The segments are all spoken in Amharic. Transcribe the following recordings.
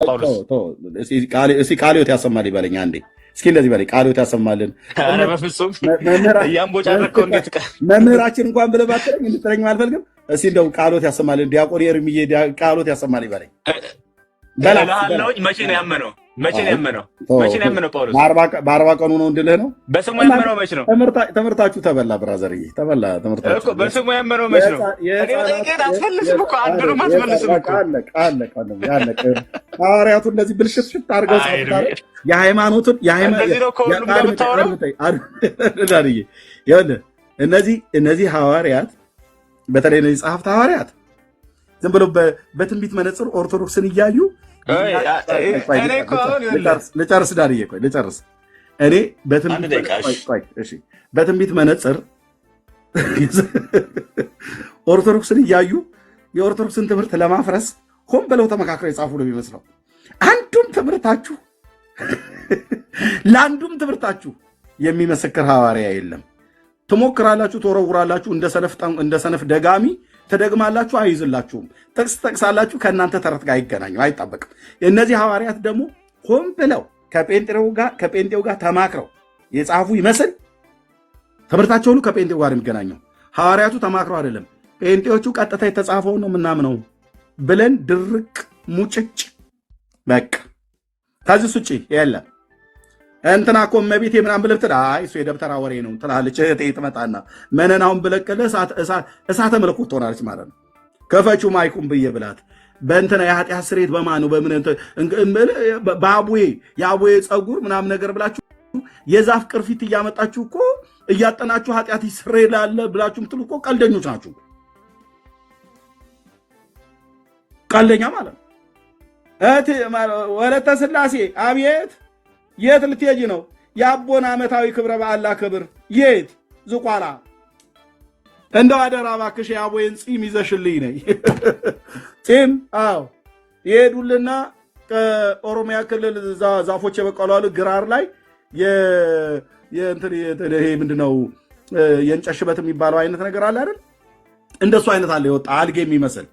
ጳውሎስ? እስኪ ቃልዮት ያሰማል ይበለኝ አንዴ። እስኪ እንደዚህ በለኝ፣ ቃልዮት ያሰማልን። ኧረ በፍጹም እያንቦጫረከው እንዴት መምህራችን እንኳን ብለህ ባትለኝ እንድትለኝም አልፈልግም። እስኪ እንደው ቃልዮት ያሰማልን። ዲያቆን ኤርምዬ ቃልዮት ያሰማል ይበለኝ። በላሃለውኝ መቼ ነው ያመነው? መቼ ነው ያመነው ጳውሎስ? በ40 ቀኑ ነው እንድልህ ነው። በስሙ ያመነው መቼ ነው? ትምህርታችሁ ተበላ ብራዘርዬ፣ ተበላ ትምህርታችሁ እኮ። በስሙ ያመነው መቼ ነው? እኔ በጠይቄት አትፈልስም እኮ አንዱንም አትፈልስም እኮ። አለቀ። ሐዋርያቱ እንደዚህ ብልሽት አድርገው ጻፉታል። የሃይማኖቱን እንደዚህ ነው እኮ ሁሉም ጋር የምታወራው። እነዚህ ሐዋርያት በተለይ እነዚህ ጸሐፍት ሐዋርያት ዝም ብሎ በትንቢት መነጽር ኦርቶዶክስን እያዩ ልጨርስ ዳርዬ፣ ቆይ ልጨርስ። እኔ በትንቢት መነጽር ኦርቶዶክስን እያዩ የኦርቶዶክስን ትምህርት ለማፍረስ ሆን ብለው ተመካክረው የጻፉ ነው የሚመስለው። ለአንዱም ትምህርታችሁ የሚመሰክር ሐዋርያ የለም። ትሞክራላችሁ፣ ትወረውራላችሁ፣ እንደ ሰነፍ ደጋሚ ትደግማላችሁ፣ አይይዝላችሁም። ጥቅስ ጠቅሳላችሁ፣ ከእናንተ ተረት ጋር አይገናኙም፣ አይጣበቅም። እነዚህ ሐዋርያት ደግሞ ሆን ብለው ከጴንጤው ጋር ተማክረው የጻፉ ይመስል ትምህርታቸው ሁሉ ከጴንጤው ጋር የሚገናኘው። ሐዋርያቱ ተማክረው አይደለም፣ ጴንጤዎቹ ቀጥታ የተጻፈውን ነው ምናምነው ብለን ድርቅ ሙጭጭ በቃ። ከዚህ ውጭ የለም። እንትና እኮ እመቤቴ ምናምን ብለህ ብትል አይ እሱ የደብተራ ወሬ ነው ትላለች እህቴ። ትመጣና መነናውን ብለቅልህ እሳተ መለኮት ትሆናለች ማለት ነው። ከፈችው ማይኩም ብዬ ብላት በእንትና የኃጢአት ስርየት በማኑ በምን በአቡዬ የአቡዬ ፀጉር ምናምን ነገር ብላችሁ የዛፍ ቅርፊት እያመጣችሁ እኮ እያጠናችሁ ኃጢአት ይስረይላል ብላችሁ ምትሉ እኮ ቀልደኞች ናችሁ። ቀልደኛ ማለት ነው። እህቴ ወለተ ስላሴ አቤት፣ የት ልትሄጂ ነው? የአቦን ዓመታዊ ክብረ በዓል ላክብር። የት? ዝቋላ። እንደው አደራ እባክሽ የአቦዬን ጺም ይዘሽልኝ ነይ። ጺም? አዎ። ይሄዱልና ከኦሮሚያ ክልል ዛፎች የበቀሉ አሉ ግራር ላይ ይሄ ምንድነው የእንጨት ሽበት የሚባለው አይነት ነገር አለ አይደል? እንደሱ አይነት አለ የወጣ አልጌ የሚመስል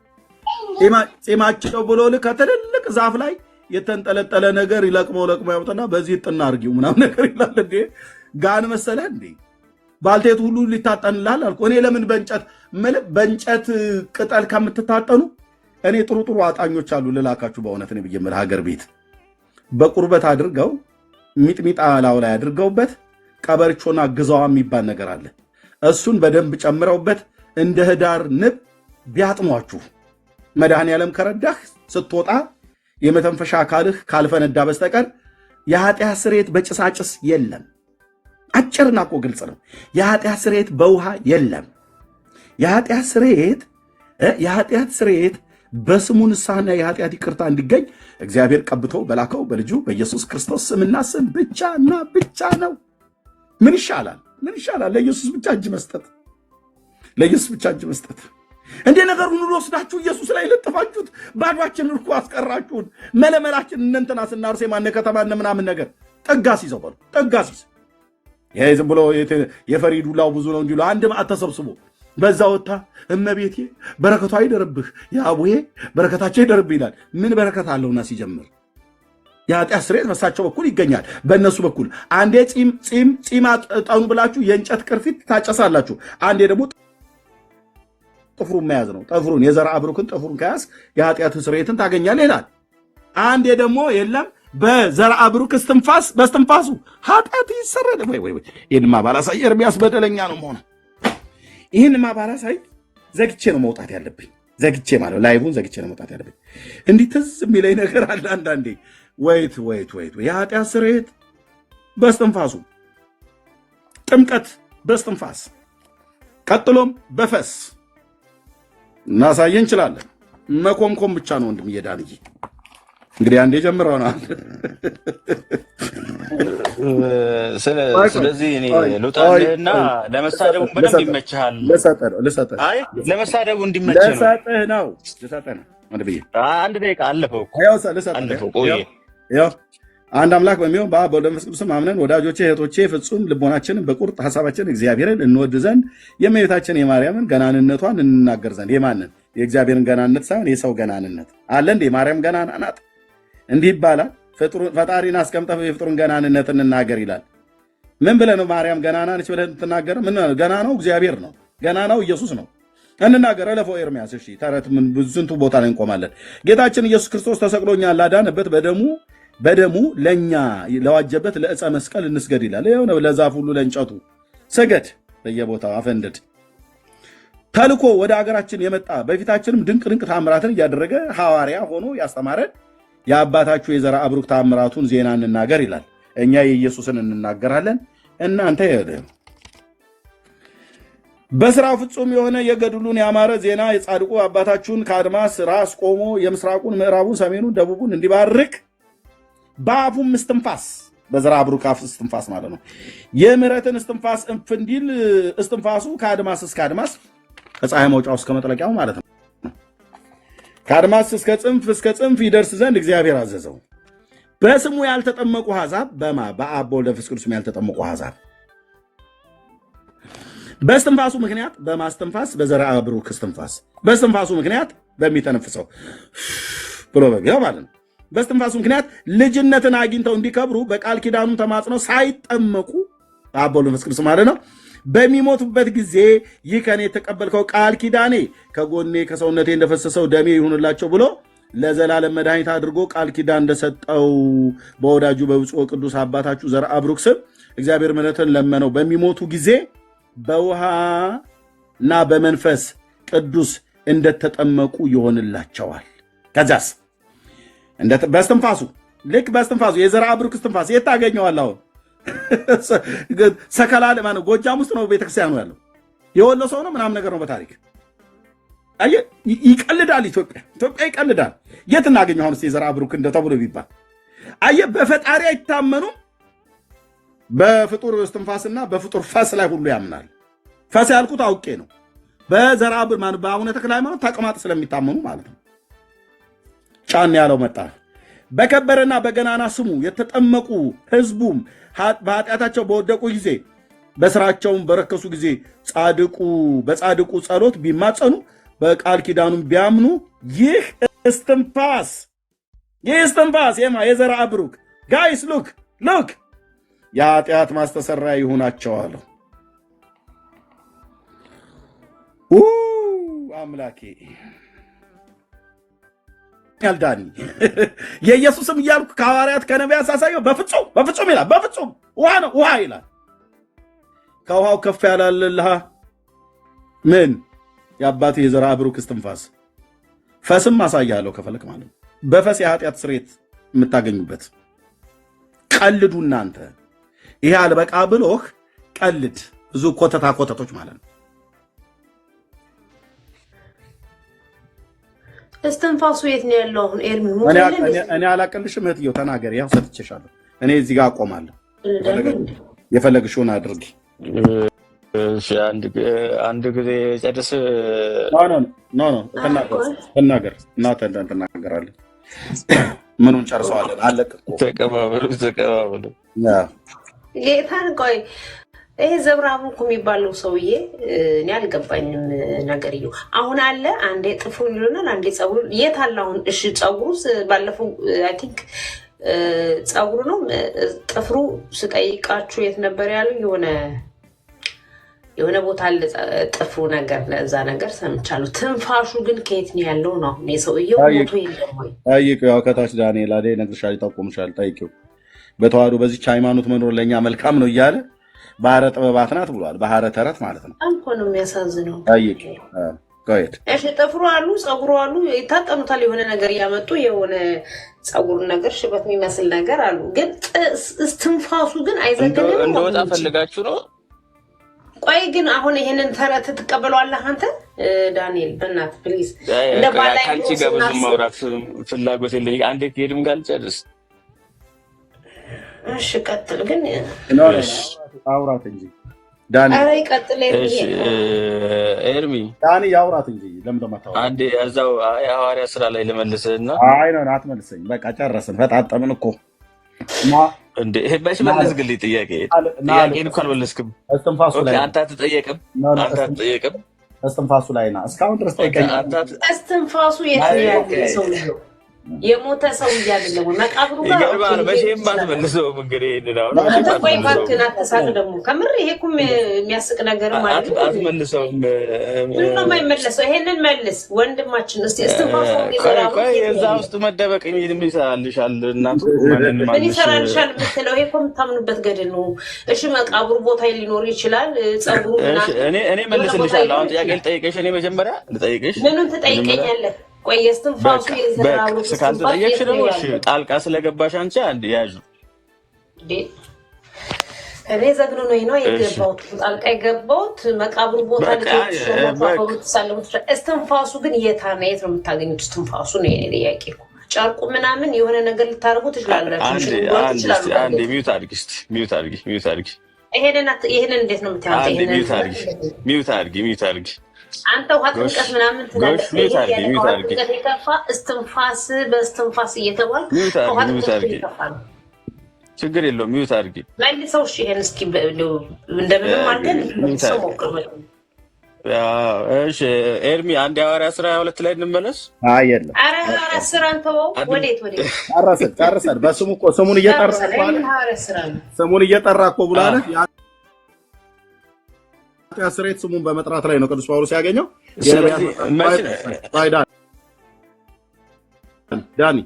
ጺማቸው ብሎ ከትልልቅ ዛፍ ላይ የተንጠለጠለ ነገር ይለቅሞ ያውጥና በዚህ ጥና አርጊው ምናምን ነገር ይላል። እንዴ ጋን መሰለ እንዴ? ባልቴት ሁሉ ሊታጠንላል አልኩ። እኔ ለምን በእንጨት ቅጠል ከምትታጠኑ እኔ ጥሩ አጣኞች አሉ ልላካችሁ በእውነት እኔ ብዬ የምልህ ሀገር ቤት በቁርበት አድርገው ሚጥሚጣ ላው ላይ አድርገውበት ቀበርቾና ግዛዋ የሚባል ነገር አለ። እሱን በደንብ ጨምረውበት እንደ ህዳር ንብ ቢያጥሟችሁ መድኃኔዓለም ከረዳህ ስትወጣ የመተንፈሻ አካልህ ካልፈነዳ በስተቀር የኃጢአት ስርየት በጭሳጭስ የለም። አጭርና እኮ ግልጽ ነው። የኃጢአት ስርየት በውሃ የለም። የኃጢአት ስርየት በስሙ ንስሐና የኃጢአት ይቅርታ እንዲገኝ እግዚአብሔር ቀብቶ በላከው በልጁ በኢየሱስ ክርስቶስ ስምና ስም ብቻና ብቻ ነው። ምን ይሻላል? ለኢየሱስ ብቻ እጅ መስጠት። እንዴ ነገር ሁሉ ወስዳችሁ ኢየሱስ ላይ ለጥፋችሁት፣ ባዷችንን እኮ አስቀራችሁን። መለመላችን እንንትና ስናርሴ ማነ ከተማ ምናምን ነገር ጠጋስ ይዘው በሉ ጠጋስ ይሄ ዝም ብሎ የፈሪዱላው ብዙ ነው እንዲሉ አንድ ማዕት ተሰብስቦ በዛ ወጣ እመቤቴ በረከቷ ይደርብህ የአቡዬ በረከታቸው ይደርብህ ይላል። ምን በረከት አለውና ሲጀምር የኃጢአት ስርየት በሳቸው በኩል ይገኛል። በእነሱ በኩል አንዴ ጺም ጠኑ ብላችሁ የእንጨት ቅርፊት ታጨሳላችሁ። አንዴ ደግሞ ጥፍሩን መያዝ ነው። ጥፍሩን የዘርአ ብሩክን ጥፍሩን ከያዝ የኃጢአት ስርየትን ታገኛለህ ይላል። አንዴ ደግሞ የለም በዘርአ ብሩክ በስትንፋሱ ኃጢአት ይሰረድ። ወይ ይህንማ ባላሳይ ኤርምያስ በደለኛ ነው መሆኑ። ይህንማ ባላሳይ ዘግቼ ነው መውጣት ያለብኝ። ላይቡን ዘግቼ ነው መውጣት ያለብኝ። እንዲህ ትዝ የሚለኝ ነገር አለ አንዳንዴ። ወይት የኃጢአት ስርየት በስትንፋሱ፣ ጥምቀት በስትንፋስ፣ ቀጥሎም በፈስ እናሳየ እንችላለን። መኮምኮም ብቻ ነው ወንድም እየዳንዬ እንግዲህ አንዴ ጀምረናል። ስለዚህ እኔ ልውጣልህና ለመሳደቡ በደንብ ይመችሃል። ለመሳደቡ እንዲመችህ ነው። አንድ ደቂቃ አለፈው። አንድ አምላክ በሚሆን በአብ በወልድ በመንፈስ ቅዱስ አምነን ወዳጆቼ እህቶቼ ፍጹም ልቦናችንን በቁርጥ ሐሳባችን እግዚአብሔርን እንወድ ዘንድ የእመቤታችን የማርያምን ገናንነቷን እንናገር ዘንድ። የማንን? የእግዚአብሔርን ገናንነት ሳይሆን የሰው ገናንነት አለ እንዴ? ማርያም ገናና ናት። እንዲህ ይባላል። ፈጣሪን አስቀምጠህ የፍጡርን ገናንነት እንናገር ይላል። ምን ብለህ ነው ማርያም ገናና ነች ብለህ ትናገረ? ምን ገና ነው? እግዚአብሔር ነው። ገና ነው ኢየሱስ ነው። እንናገር እለፈው ኤርሚያስ። እሺ ተረት ምን ብዙንቱ ቦታ ላይ እንቆማለን። ጌታችን ኢየሱስ ክርስቶስ ተሰቅሎኛል ላዳነበት በደሙ ለኛ ለዋጀበት ለዕፀ መስቀል እንስገድ ይላል። ይኸው ነው። ለዛፍ ሁሉ ለእንጨቱ ስገድ፣ በየቦታው አፈንድድ። ተልኮ ወደ ሀገራችን የመጣ በፊታችንም ድንቅ ታምራትን እያደረገ ሐዋርያ ሆኖ ያስተማረን የአባታችሁ የዘራ አብሩክ ታምራቱን ዜና እንናገር ይላል። እኛ የኢየሱስን እንናገራለን። እናንተ በስራው ፍጹም የሆነ የገድሉን ያማረ ዜና የጻድቁ አባታችሁን ከአድማስ ራስ ቆሞ የምስራቁን፣ ምዕራቡን፣ ሰሜኑን፣ ደቡቡን እንዲባርክ በአፉም እስትንፋስ በዘራ አብሩክ አፍ እስትንፋስ ማለት ነው የምሕረትን እስትንፋስ እንፍ እንዲል እስትንፋሱ ከአድማስ እስከ አድማስ ከፀሐይ መውጫው እስከ መጥለቂያው ማለት ነው ከአድማስ እስከ ጽንፍ ይደርስ ዘንድ እግዚአብሔር አዘዘው። በስሙ ያልተጠመቁ አሕዛብ በአብ በወልድ በመንፈስ ቅዱስ ያልተጠመቁ አሕዛብ በእስትንፋሱ ምክንያት በማስተንፋስ በዘራ አብሩክ እስትንፋስ በእስትንፋሱ ምክንያት በሚተነፍሰው ብሎ በቢያው ማለት ነው በእስትንፋሱ ምክንያት ልጅነትን አግኝተው እንዲከብሩ በቃል ኪዳኑ ተማጽነው ሳይጠመቁ በአብ በወልድ በመንፈስ ቅዱስ ማለት ነው በሚሞቱበት ጊዜ ይህ ከኔ የተቀበልከው ቃል ኪዳኔ ከጎኔ ከሰውነቴ እንደፈሰሰው ደሜ ይሁንላቸው ብሎ ለዘላለም መድኃኒት አድርጎ ቃል ኪዳን እንደሰጠው በወዳጁ በብፁዕ ቅዱስ አባታችሁ ዘራ አብሩክ ስም እግዚአብሔር ምሕረትን ለመነው። በሚሞቱ ጊዜ በውሃና በመንፈስ ቅዱስ እንደተጠመቁ ይሆንላቸዋል። ከዛስ በእስትንፋሱ ልክ በእስትንፋሱ የዘራ አብሩክ እስትንፋስ የት ታገኘዋል? አሁን ሰከላ ማለት ጎጃም ውስጥ ነው ቤተክርስቲያኑ ያለው። የወሎ ሰው ነው ምናምን ነገር ነው በታሪክ ይቀልዳል። ኢትዮጵያ ይቀልዳል። የት እናገኘው አሁን የዘራ አብሩክ እንደተብሎ ቢባል በፈጣሪ አይታመኑም። በፍጡር እስትንፋስና በፍጡር ፈስ ላይ ሁሉ ያምናል። ፈስ ያልኩት አውቄ ነው። በዘራ አብሩክ ማለት በአቡነ ተክለ ሃይማኖት ተቅማጥ ስለሚታመኑ ማለት ነው። ጫን ያለው መጣ። በከበረና በገናና ስሙ የተጠመቁ ሕዝቡም በኃጢአታቸው በወደቁ ጊዜ በስራቸውም በረከሱ ጊዜ በጻድቁ ጸሎት ቢማጸኑ በቃል ኪዳኑም ቢያምኑ ይህ እስትንፋስ የዘራ አብሩክ ጋይስ ሉክ የኃጢአት ማስተሰሪያ ይሆናቸዋል። አምላኬ ያልዳኒ የኢየሱስም እያልኩ ከሐዋርያት ከነቢያት ሳሳየው በፍጹም ይላል። በፍጹም ውሃ ነው ውሃ ይላል። ከውሃው ከፍ ያላለልሃ ምን የአባቴ የዘራ አብሩክ እስትንፋስ ፈስም አሳያለሁ ከፈለክ ማለት ነው። በፈስ የኃጢአት ስርየት የምታገኙበት ቀልዱ እናንተ ይሄ አልበቃ ብሎህ ቀልድ ብዙ ኮተቶች ማለት ነው። እስትንፋሱ የት ነው ያለው? አሁን ኤርሚ እኔ አላቀልሽም እህትዬው ተናገሪ። ያው ሰጥቼሻለሁ። እኔ እዚህ ጋር አቆማለሁ። የፈለግሽውን አድርጊ። እሺ አንድ ጊዜ ጨርስ። ኖ ተናገር። እናንተ ተናገራለህ። ምኑን ጨርሰዋለን? አለቀ እኮ። ተቀባበሉ። ጌታን ቆይ ይሄ ዘራ አብሩክ የሚባለው ሰውዬ እኔ አልገባኝም ነገርየው። አሁን አለ አንዴ ጥፍሩ ይሉናል፣ አንዴ ጸጉሩ የት አለ አሁን? እሺ ጸጉሩስ ባለፈው አይ ቲንክ ጸጉሩ ነው ጥፍሩ ስጠይቃችሁ የት ነበር ያሉኝ? የሆነ ቦታ አለ ጥፍሩ ነገር ለዛ ነገር ሰምቻለሁ። ትንፋሹ ግን ከየት ነው ያለው ነው? አሁን የሰውየው ሞቶ የለም ወይ? ጠይቂው። ያው ከታች ዳንኤል አዴ ነግርሻል፣ ይጠቁምሻል። ጠይቂው። በተዋህዶ በዚች ሃይማኖት መኖር ለኛ መልካም ነው እያለ ባህረ ጥበባት ናት ብሏል። ባህረ ተረት ማለት ነው። አንኮ ነው የሚያሳዝነው። ጠይቂው። እሺ ጥፍሩ አሉ ጸጉሩ አሉ ይታጠኑታል። የሆነ ነገር እያመጡ የሆነ ጸጉሩ ነገር ሽበት የሚመስል ነገር አሉ። ግን እስትንፋሱ ግን አይዘገንም። እንደወጣ ፈልጋችሁ ነው? ቆይ ግን አሁን ይሄንን ተረት ትቀበለዋለህ አንተ ዳንኤል? በእናትህ ፕሊዝ እንደ ባላይ አንቺ ጋር ብዙ ማውራት ፍላጎት የለኝ። አንዴ ከሄድም ጋር ልጨርስ። እሺ ቀጥል። ግን አውራት እንጂ ዳኒ። ኧረ ይቀጥል ኤርሚ። ዳኒ ያውራት እንጂ ለምን ተማታው? አንዴ እዛው የሐዋርያ ስራ ላይ ልመልስህና። አይ ነው አትመልሰኝ። በቃ ጨረስን። ፈጣጠምን እኮ እንዴ ባይስ መልስልኝ። ጥያቄን እንኳን መልስክም። እስትንፋሱ ላይ አንተ አትጠየቅም። እስትንፋሱ ላይ ና እስካሁን ድረስ ጠይቀኝ። እስትንፋሱ የት ነው ያለው? የሞተ ሰው እያደለም መቃብሩ ጋር ይገርማል። መቼም ባትመልሰው እንግዲህ እንደው ወይ ባክና ተሳቅ ደግሞ ከምር ይሄ እኮ የሚያስቅ ነገር ማለት ነው። አትመልሰውም። ምን ነው የማይመለሰው? ይሄንን መልስ ወንድማችን። እስቲ እስትንፋሱ ይዘራው እዛ ውስጥ መደበቅ ምን ይሰራልሻል? እናቱ ምን ይሰራልሻል የምትለው ይሄ እኮ የምታምኑበት ገድል ነው። እሺ መቃብሩ ቦታ ሊኖር ይችላል። ጸጉሩ ምናምን እኔ መልስልሻለሁ። አሁን ጥያቄ ልጠይቅሽ። እኔ መጀመሪያ ልጠይቅሽ። ምኑን ትጠይቀኛለህ? ቆይ እስትንፋሱ ይዘራው ካልተጠየቅሽ ደግሞ እሺ ጣልቃ ስለገባሽ አንቺ አንድ ያዥ እኔ ዘግኖ ነው የገባሁት ጣልቃ የገባሁት መቃብሩ ቦታ ልትሳለሙት። እስትንፋሱ ግን የት ነው የምታገኙት? እስትንፋሱ ነው የኔ ጥያቄ እኮ። ጨርቁ ምናምን የሆነ ነገር ልታደርጉ ትችላላችሁ። አንዴ ሚዩት አድርጊ እስኪ ሚዩት አድርጊ። ይሄንን እንዴት ነው የምታወጣው? ይሄንን ሚዩት አድርጊ። አንተ ውሃ ጥምቀት ምናምን ትላለህ። ጥምቀት የከፋ እስትንፋስ በእስትንፋስ እየተባለ ውሃ ጥምቀት የከፋ ነው። ችግር የለውም። ሚዩት አድርጊ መልሰው። እሺ ይሄን እስኪ እንደምንም አድርገን መልሰው ሞክር። እሺ ኤርሚ አንድ ሐዋርያት ሥራ 22 ላይ እንመለስ። የለም ኧረ ሐዋርያት ሥራን ተወው። ወዴት ጨርሰን በስሙ እኮ ስሙን እየጠራ እኮ ብሏል። ስሬት ስሙን በመጥራት ላይ ነው ቅዱስ ጳውሎስ ያገኘው። ዳኒ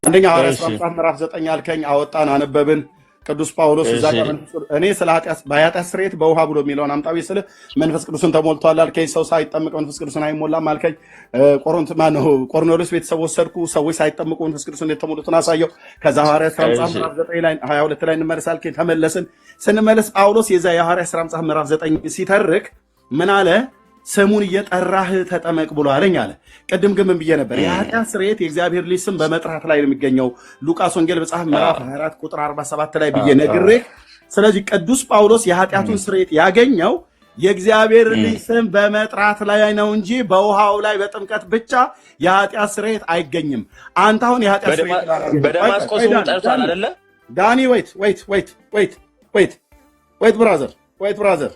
አንደኛ ሐዋርያት ሥራ ምዕራፍ 9 አልከኝ፣ አወጣን፣ አነበብን። ቅዱስ ጳውሎስ እዛ ጋር እኔ ስለ በኃጢአት ስርየት በውሃ ብሎ የሚለውን አምጣቢ ስለ መንፈስ ቅዱስን ተሞልቷል አልከኝ። ሰው ሳይጠምቅ መንፈስ ቅዱስን አይሞላም አልከኝ። ቆርኔሌዎስ ቤተሰብ ወሰድኩ፣ ሰዎች ሳይጠምቁ መንፈስ ቅዱስን የተሞሉትን አሳየው። ከዛ ሐዋርያት ሥራ ምዕራፍ 9 ላይ 22 ላይ እንመለስ አልከኝ። ተመለስን። ስንመለስ ጳውሎስ የዛ የሐዋርያት ሥራ ምዕራፍ 9 ሲተርክ ምን አለ? ስሙን እየጠራህ ተጠመቅ ብሎ አለኝ አለ። ቅድም ግን ምን ብዬ ነበር? የኃጢአት ስርየት የእግዚአብሔር ልጅ ስም በመጥራት ላይ ነው የሚገኘው። ሉቃስ ወንጌል መጽሐፍ ምዕራፍ 24 ቁጥር 47 ላይ ብዬ ነግሬህ። ስለዚህ ቅዱስ ጳውሎስ የኃጢአቱን ስርየት ያገኘው የእግዚአብሔር ልጅ ስም በመጥራት ላይ ነው እንጂ በውሃው ላይ በጥምቀት ብቻ የኃጢአት ስርየት አይገኝም። አንተ አሁን የኃጢአት ስርየት በደማስቆ ስሙን ጠርቷል አይደለ? ዳኒ ወይት ብራዘር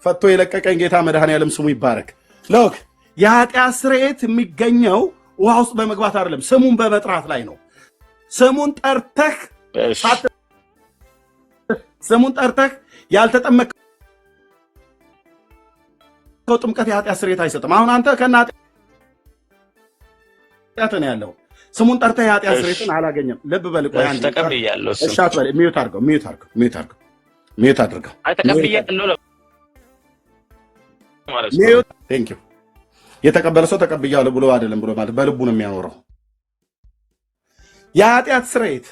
ፈቶ የለቀቀኝ ጌታ መድኃኔዓለም ስሙ ይባረክ። ሎክ የኃጢአት ስርየት የሚገኘው ውሃ ውስጥ በመግባት አይደለም፣ ስሙን በመጥራት ላይ ነው። ስሙን ጠርተህ ያልተጠመቅከው ጥምቀት የኃጢአት ስርየት አይሰጥም። አሁን አንተ ከና ኃጢአት ነው ያለው፣ ስሙን ጠርተህ የኃጢአት ስርየትን አላገኘም። ልብ በል ቆይ አንዴ ተቀብያለሁ። እሺ አትበል። ሚዩት አድርገው። አይ ተቀብያለሁ ማለት ነው። ቴንክ ዩ። የተቀበለ ሰው ተቀብያለሁ ብሎ አይደለም ብሎ ማለት በልቡ ነው የሚያኖረው። የኃጢአት ስርየት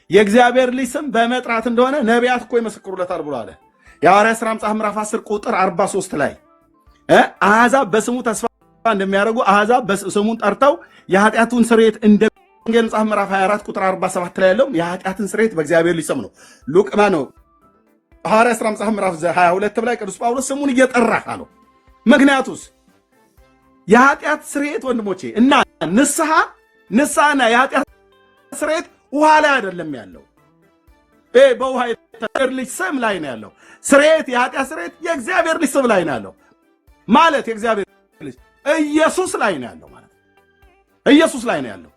የእግዚአብሔር ልጅ ስም በመጥራት እንደሆነ ነቢያት እኮ ይመሰክሩለታል ብሎ አለ። የሐዋርያት ሥራ መጽሐፍ ምዕራፍ 10 ቁጥር 43 ላይ አሕዛብ በስሙ ተስፋ እንደሚያደርጉ አሕዛብ ስሙን ጠርተው የኃጢአቱን ስርየት እንደ ወንጌል መጽሐፍ ምዕራፍ 24 ቁጥር 47 ላይ ያለው የኃጢአትን ስርየት በእግዚአብሔር ልጅ ስም ነው። ሉቃስ ነው ሐዋርያት ሥራ መጽሐፍ ምዕራፍ 22 ላይ ቅዱስ ጳውሎስ ስሙን እየጠራ አለው። ምክንያቱስ የኃጢአት ስርየት ወንድሞቼ እና ንስሐና የኃጢአት ስርየት ውሃ ላይ አይደለም ያለው፣ በውሃ የእግዚአብሔር ልጅ ስም ላይ ነው ያለው። ስርየት የኃጢአት ስርየት የእግዚአብሔር ልጅ ስም ላይ ነው ያለው ማለት የእግዚአብሔር ልጅ ኢየሱስ ላይ ነው ያለው ማለት ኢየሱስ ላይ ነው ያለው።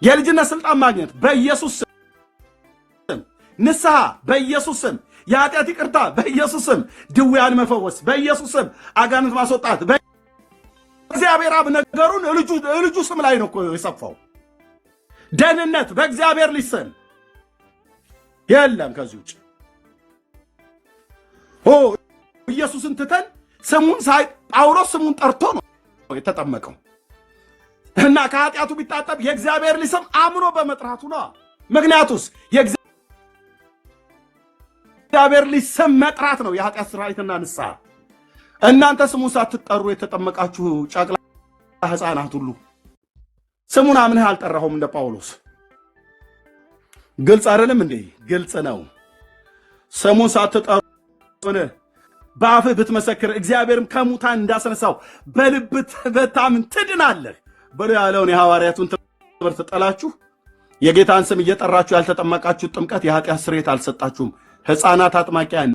የልጅነት ስልጣን ማግኘት በኢየሱስ ስም፣ ንስሐ በኢየሱስ ስም፣ የኃጢአት ይቅርታ በኢየሱስ ስም፣ ድውያን መፈወስ በኢየሱስ ስም፣ አጋንንት ማስወጣት በእግዚአብሔር አብ ነገሩን ልጁ ስም ላይ ነው እኮ የሰፋው። ደህንነት በእግዚአብሔር ልጅ ስም የለም ከዚህ ውጭ። ኢየሱስን ትተን ጳውሎስ ስሙን ጠርቶ ነው የተጠመቀው እና ከኃጢአቱ ቢታጠብ የእግዚአብሔር ልጅ ስም አምኖ በመጥራቱ ነው። ምክንያቱስ የእግዚአብሔር ልጅ ስም መጥራት ነው የኃጢአት ስርየትና ንስሐ። እናንተ ስሙን ሳትጠሩ የተጠመቃችሁ ጨቅላ ሕፃናት ሁሉ ስሙን አምነህ አልጠራኸውም እንደ ጳውሎስ። ግልጽ አይደለም እንዴ? ግልጽ ነው። ስሙን ሳትጠሩ በአፍህ ብትመሰክር እግዚአብሔርም ከሙታን እንዳስነሳው በልብህ ብታምን ትድናለህ ብሎ ያለውን የሐዋርያቱን ትምህርት ጥላችሁ የጌታን ስም እየጠራችሁ ያልተጠመቃችሁ ጥምቀት የኃጢአት ስርየት አልሰጣችሁም። ሕፃናት አጥማቂያን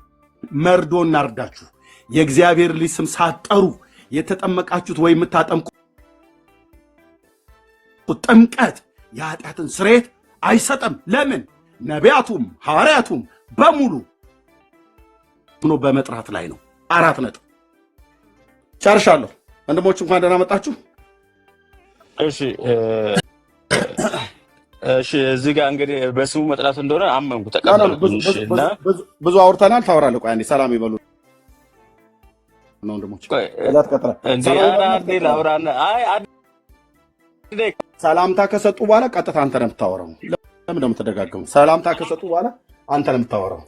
መርዶ እናርዳችሁ። የእግዚአብሔር ልጅ ስም ሳትጠሩ የተጠመቃችሁት ወይ የምታጠምቁ ጥምቀት የኃጢአትን ስርየት አይሰጥም። ለምን? ነቢያቱም ሐዋርያቱም በሙሉ ሆኖ በመጥራት ላይ ነው። 4 ነጥብ ጨርሻለሁ። ወንድሞች እንኳን ደህና መጣችሁ። እሺ እዚህ ጋር እንግዲህ በስሙ መጥራት እንደሆነ አመንኩ፣ ተቀበልኩና ብዙ አውርተናል። ታወራለህ። ቆይ አንዴ ሰላም ይበሉ ነው ወንድሞች። ሰላምታ ከሰጡ በኋላ ቀጥታ አንተ ነው የምታወራው። ለምን ነው የምትደጋገሙ? ሰላምታ ከሰጡ በኋላ አንተ ነው የምታወራው።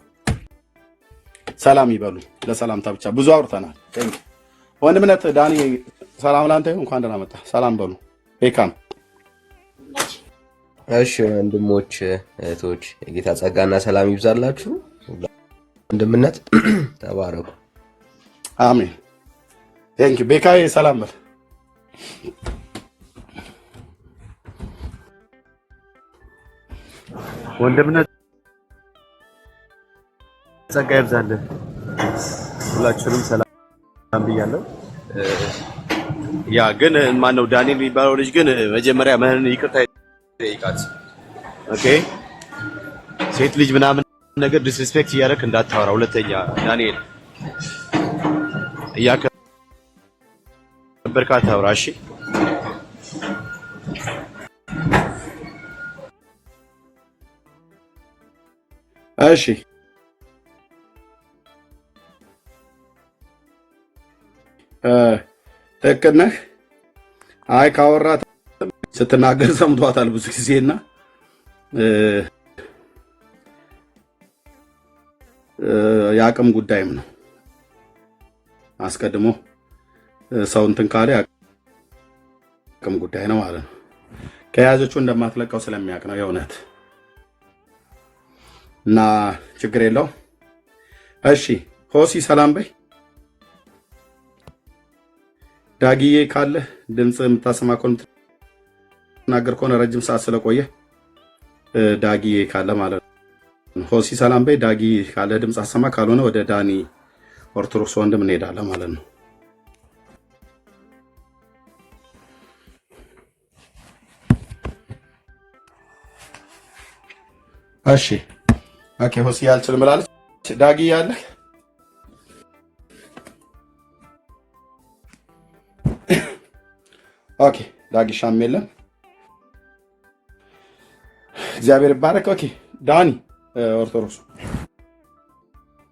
ሰላም ይበሉ። ለሰላምታ ብቻ ብዙ አውርተናል። ወንድምነት ዳኒ ሰላም ላንተ ይሁን። እንኳን ደህና መጣ። ሰላም በሉ። ቤካም እሺ ወንድሞች እህቶች፣ የጌታ ጸጋና ሰላም ይብዛላችሁ። ወንድምነት ተባረኩ። አሜን። ቴንክ ዩ ቤካዬ ሰላም በል። ወንድምነት ጸጋ ይብዛልህ። ሁላችሁንም ሰላም ብያለሁ። ያ ግን ማነው ዳንኤል የሚባለው ልጅ ግን መጀመሪያ ምህን ይቅርታ ይጠይቃት። ኦኬ ሴት ልጅ ምናምን ነገር ዲስሪስፔክት እያደረክ እንዳታወራ። ሁለተኛ ዳንኤል እያከበርካት አውራ። እሺ እሺ ትክክል ነህ። አይ ካወራት ስትናገር ሰምቷታል ብዙ ጊዜና የአቅም ጉዳይም ነው። አስቀድሞ ሰው እንትን ካለ የአቅም ጉዳይ ነው ማለት ነው። ከያዘችው እንደማትለቀው ስለሚያውቅ ነው የእውነት እና ችግር የለው። እሺ ሆሲ ሰላም በይ። ዳጊዬ ካለ ድምጽ የምታሰማ ከሆነ ተናገር ከሆነ ረጅም ሰዓት ስለቆየ ዳጊዬ ካለ ማለት ነው። ሆሲ ሰላም በይ። ዳጊ ካለ ድምጽ አሰማ፣ ካልሆነ ወደ ዳኒ ኦርቶዶክስ ወንድም እንሄዳለን ማለት ነው። እሺ ኦኬ። ሆሲ ያልችል ብላለች። ዳጊ ያለ ኦኬ። ዳጊ ሻም የለም። እግዚአብሔር ይባረክ። ኦኬ ዳኒ ኦርቶዶክስ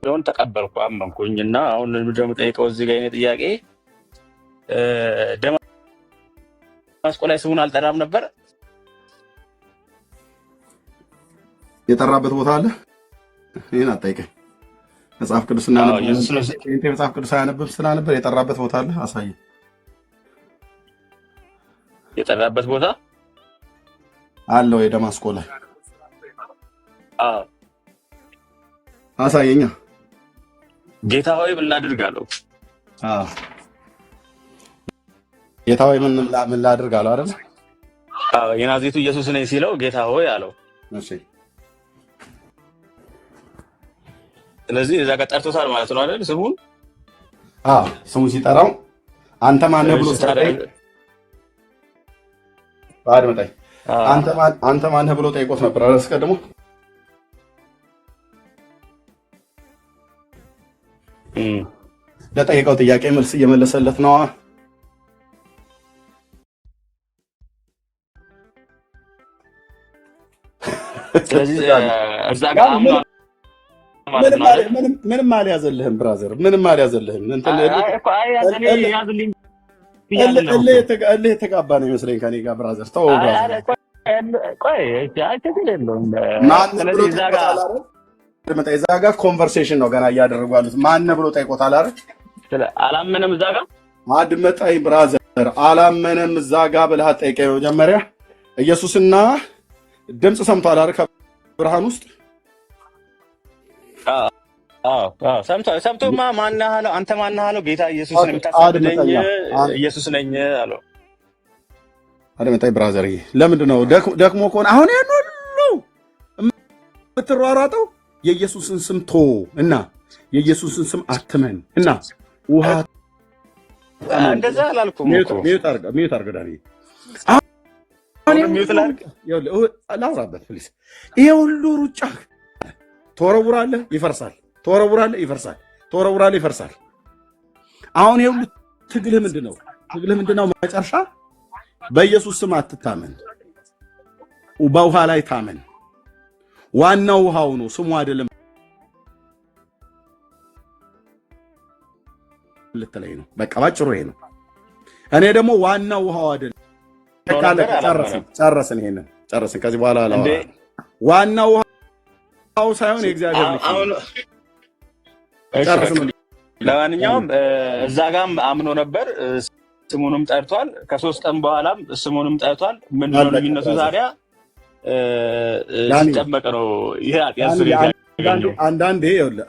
ሆን ተቀበልኩ አመንኩኝና አሁን ደግሞ ጠይቀው እዚህ ጋር የኔ ጥያቄ ደማስቆ ላይ ስሙን አልጠራም ነበር። የጠራበት ቦታ አለ። ይሄን አጠይቀኝ። መጽሐፍ ቅዱስና መጽሐፍ ቅዱስ አያነብም ስላነበር የጠራበት ቦታ አለ። አሳየኝ። የጠራበት ቦታ አለ ወይ ደማስቆ ላይ? አሳየኛ። ጌታ ሆይ ምን ላድርግ አለው። ጌታ ሆይ ምን ላድርግ አለው አይደል? የናዝሬቱ ኢየሱስ ነኝ ሲለው ጌታ ሆይ አለው። እሺ ስለዚህ እዛ ጋር ጠርቶታል ማለት ነው አይደል? ስሙን ስሙን ሲጠራው አንተ ማን ነህ ብሎ አድመጣኝ። አንተ ማን ነህ ብሎ ጠይቆት ነበር አስቀድሞ። ለጠየቀው ጥያቄ መልስ እየመለሰለት ነው። ስለዚህ እዛ ጋር ምንም አልያዘልህም ብራዘር፣ ምንም አልያዘልህም። እልህ የተጋባ ነው ይመስለኝ ከኔ ጋር ብራዘር። ተው ብራዘር። እዛ ጋር ኮንቨርሴሽን ነው ገና እያደረጉ ያሉት። ማን ብሎ ጠይቆታል አይደል? አላመነም። እዛ ጋር አድመጣኝ ብራዘር፣ አላመነም እዛ ጋር ብለህ ጠይቀኝ መጀመሪያ። ኢየሱስና ድምፅ ሰምቷል አይደል? ከብርሃን ውስጥ ሰምቶማ ማነህ አለው። አንተ ማነህ አለው። ጌታ ኢየሱስ ነው የምታሳድደኝ ኢየሱስ ነኝ አለው። አድመጣኝ ብራዘር። ለምንድን ነው ደክሞ ከሆነ አሁን ያን ሁሉ የምትሯሯጠው? የኢየሱስን ስም ቶ እና የኢየሱስን ስም አትመን እና ውሃ እንደዛ አላልኩም እኮ። ሚዩት አድርገህ ዳኒ። ላውራበት ፕሊስ። ይሄ ሁሉ ሩጫ ተወረውራለህ፣ ይፈርሳል፣ ተወረውራለህ፣ ይፈርሳል፣ ተወረውራለህ፣ ይፈርሳል። አሁን ይሄ ሁሉ ትግልህ ምንድን ነው? ትግልህ ምንድን ነው? መጨረሻ በኢየሱስ ስም አትታመን፣ በውሃ ላይ ታመን። ዋናው ውሃው ነው፣ ስሙ አይደለም ልትለኝ ነው። በቃ ባጭሩ ይሄ ነው። እኔ ደግሞ ዋናው ውሃው አይደለም። ጨረስን፣ ይሄንን ጨረስን። ከዚህ በኋላ ዋናው ውሃው ሳይሆን የእግዚአብሔር ልጅ። ለማንኛውም እዛ ጋም አምኖ ነበር፣ ስሙንም ጠርቷል። ከ3 ቀን በኋላም ስሙንም ጠርቷል። ምን ነው ልዩነቱ ታዲያ? ሲጠመቅ ነው ይሄ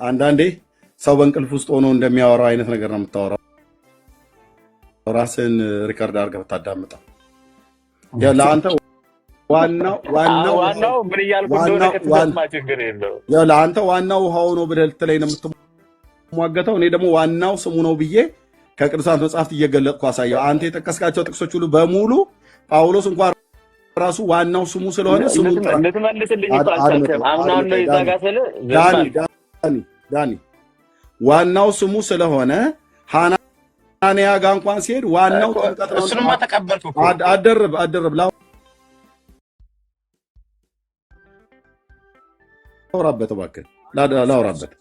አንዳንዴ ሰው በእንቅልፍ ውስጥ ሆኖ እንደሚያወራው አይነት ነገር ነው የምታወራው። ራስን ሪከርድ አድርገህ ብታዳምጠው ለአንተ ዋናው ምን እያልኩ እንደሆነ ከተሰማ ችግር የለውም። ለአንተ ዋናው ውሃው ነው ብለህ ልትለኝ ነው የምትሟገተው። እኔ ደግሞ ዋናው ስሙ ነው ብዬ ከቅዱሳት መጽሐፍት እየገለጥኩ አሳየው። አንተ የጠቀስካቸው ጥቅሶች ሁሉ በሙሉ ጳውሎስ እንኳን ራሱ ዋናው ስሙ ስለሆነ ስሙ ልትመልስልኝ አልቻልክም። አምናውን ነው ይዛጋ ስለ ዳኒ ዋናው ስሙ ስለሆነ ሐናንያ ጋር እንኳን ሲሄድ ዋናው ጥምቀት ነው። እሱንማ ተቀበልኩ እኮ። አደርብ ላውራበት እባክህ ላውራበት።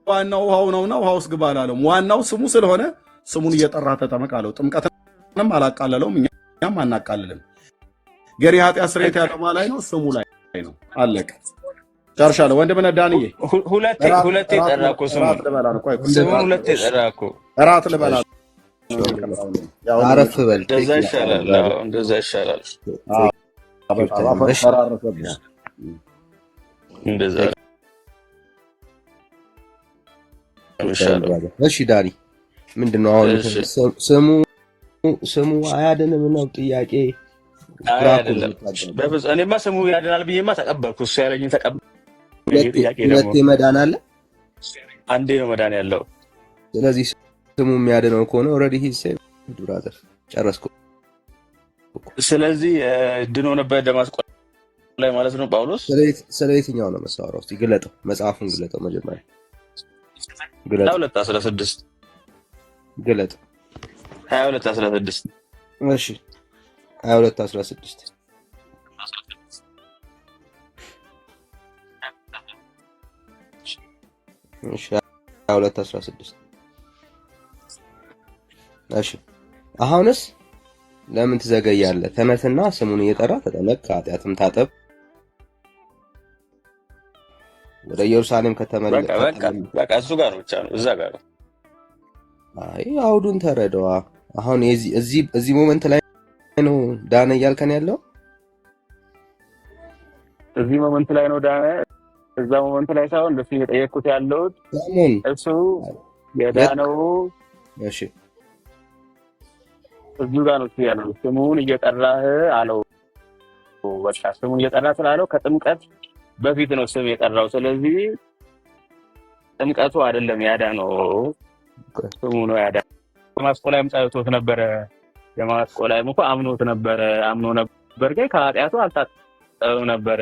ዋናው ውሃው ነውና ውሃ ውስጥ ግባ አላለም። ዋናው ስሙ ስለሆነ ስሙን እየጠራ ተጠመቅ አለው። ጥምቀትንም አላቃለለውም፣ እኛም አናቃልልም። ገሪ ኃጢአት ስርየት ያለው ላይ ነው፣ ስሙ ላይ ነው። አለቀ። ጨርሻለሁ። ወንድምህ ዳንዬ ሁለቴ ጠራ እኮ ስሙን ሁለቴ ጠራ እኮ። እራት ልበላ አረፍ በል። እንደዛ ይሻላል። እሺ ዳኒ ምንድነው አሁን ስሙ አያድንም ነው ጥያቄ? እኔማ ስሙ ያድናል ብዬማ ተቀበልኩ። እሱ ያለኝ ተቀበልኩ። ሁለቴ መዳን አለ፣ አንዴ ነው መዳን ያለው። ስለዚህ ስሙ የሚያድነው ከሆነ ኦልሬዲ ሂዝ ሴቭድ ብራዘር፣ ጨረስኩ። ስለዚህ ድኖ ነበር ደማስቆ ላይ ማለት ነው ጳውሎስ። ስለ የትኛው ነው መሳወራው? እስቲ ግለጠው፣ መጽሐፉን ግለጠው። መጀመሪያ ግለጠው። 22:16 ግለጠው። 22:16 እሺ 22:16 እሺ 22:16 እሺ አሁንስ ለምን ትዘገያለህ? ተነስና ስሙን እየጠራ ተጠመቅ፣ ከኃጢአትም ታጠብ፣ ወደ ኢየሩሳሌም ከተመለሰ በቃ እሱ ጋር ነው፣ ብቻ ነው እዛ ጋር ነው። አይ አውዱን ተረዳዋ። አሁን እዚህ ሞመንት ላይ ነው ዳነ እያልከን ያለው? እዚህ ሞመንት ላይ ነው ዳነ፣ እዛ ሞመንት ላይ ሳይሆን እንደሱ እየጠየቅኩት ያለሁት እሱ የዳነው። እሺ እዚሁ ጋር ነው ያለው። ስሙን እየጠራህ አለው። በቃ ስሙን እየጠራህ ስላለው ከጥምቀት በፊት ነው ስም የጠራው። ስለዚህ ጥምቀቱ አይደለም ያዳነው፣ ስሙ ነው ያዳነው። ደማስቆ ላይም ጸሎት ነበረ። ደማስቆ ላይም እኮ አምኖ ነበር፣ ግን ከኃጢአቱ አልታጠበም ነበረ።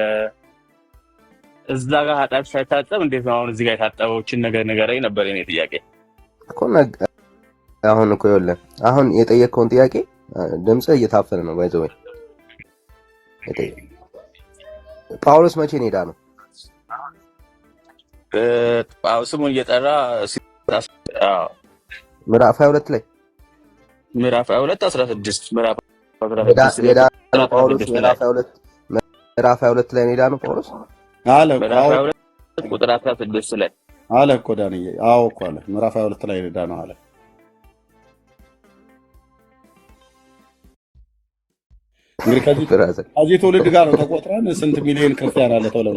እዛ ጋር ኃጢአት ሳይታጠብ እንዴት ነው አሁን እዚህ ጋር የታጠበዎችን ነገር ንገረኝ ነበር የኔ ጥያቄ እኮ። አሁን እኮ ይኸውልህ፣ አሁን የጠየቀውን ጥያቄ ድምፅህ እየታፈነ ነው። ባይዘው ጳውሎስ መቼ ነው የዳነው? ስሙን እየጠራ ምዕራፍ 22 ላይ ምዕራፍ 22:16 ምዕራፍ 22 የዳነው ጳውሎስ ምዕራፍ 22 ላይ ነው የዳነው ጳውሎስ አለ። ምዕራፍ 22 ቁጥር 16 ላይ አለ እኮ ዳንዬ። አዎ እኮ አለ። ምዕራፍ 22 ላይ የዳነው አለ። እንግዲህ ከዚህ ትውልድ ጋር ነው ተቆጥረን ስንት ሚሊዮን ክርስቲያን አለ ተብሎ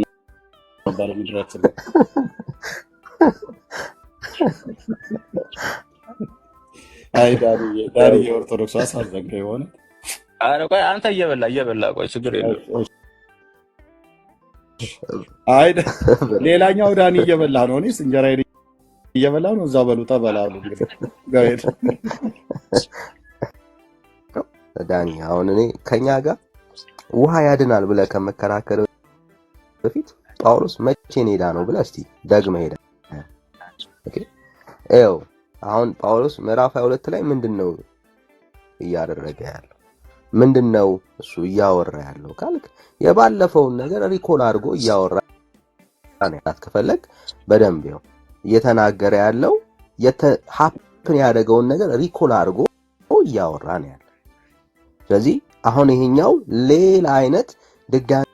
ነበር ምድራችን። አይ ዳንዬ ኦርቶዶክስ አሳዘንከ የሆነ። አረ ቆይ አንተ እየበላ ቆይ ችግር የለም። አይ ሌላኛው ዳኒ እየበላ ነው፣ እኔስ እንጀራዬን እየበላ ነው። እዛው በሉ ተበላሉ። እንግዲህ ዳኒ አሁን እኔ ከኛ ጋር ውሃ ያድናል ብለህ ከመከራከር በፊት ጳውሎስ መቼ ሄዳ ነው ብለህ እስቲ ደግመህ ሄዳ። ኦኬ ኤው አሁን ጳውሎስ ምዕራፍ 22 ላይ ምንድነው እያደረገ ያለው? ምንድነው እሱ እያወራ ያለው ካልክ የባለፈውን ነገር ሪኮል አድርጎ እያወራ ነው። ከፈለክ በደንብ ይኸው እየተናገረ ያለው ሀፕን ያደረገውን ነገር ሪኮል አድርጎ እያወራ ነው ያለው። ስለዚህ አሁን ይሄኛው ሌላ አይነት ድጋሚ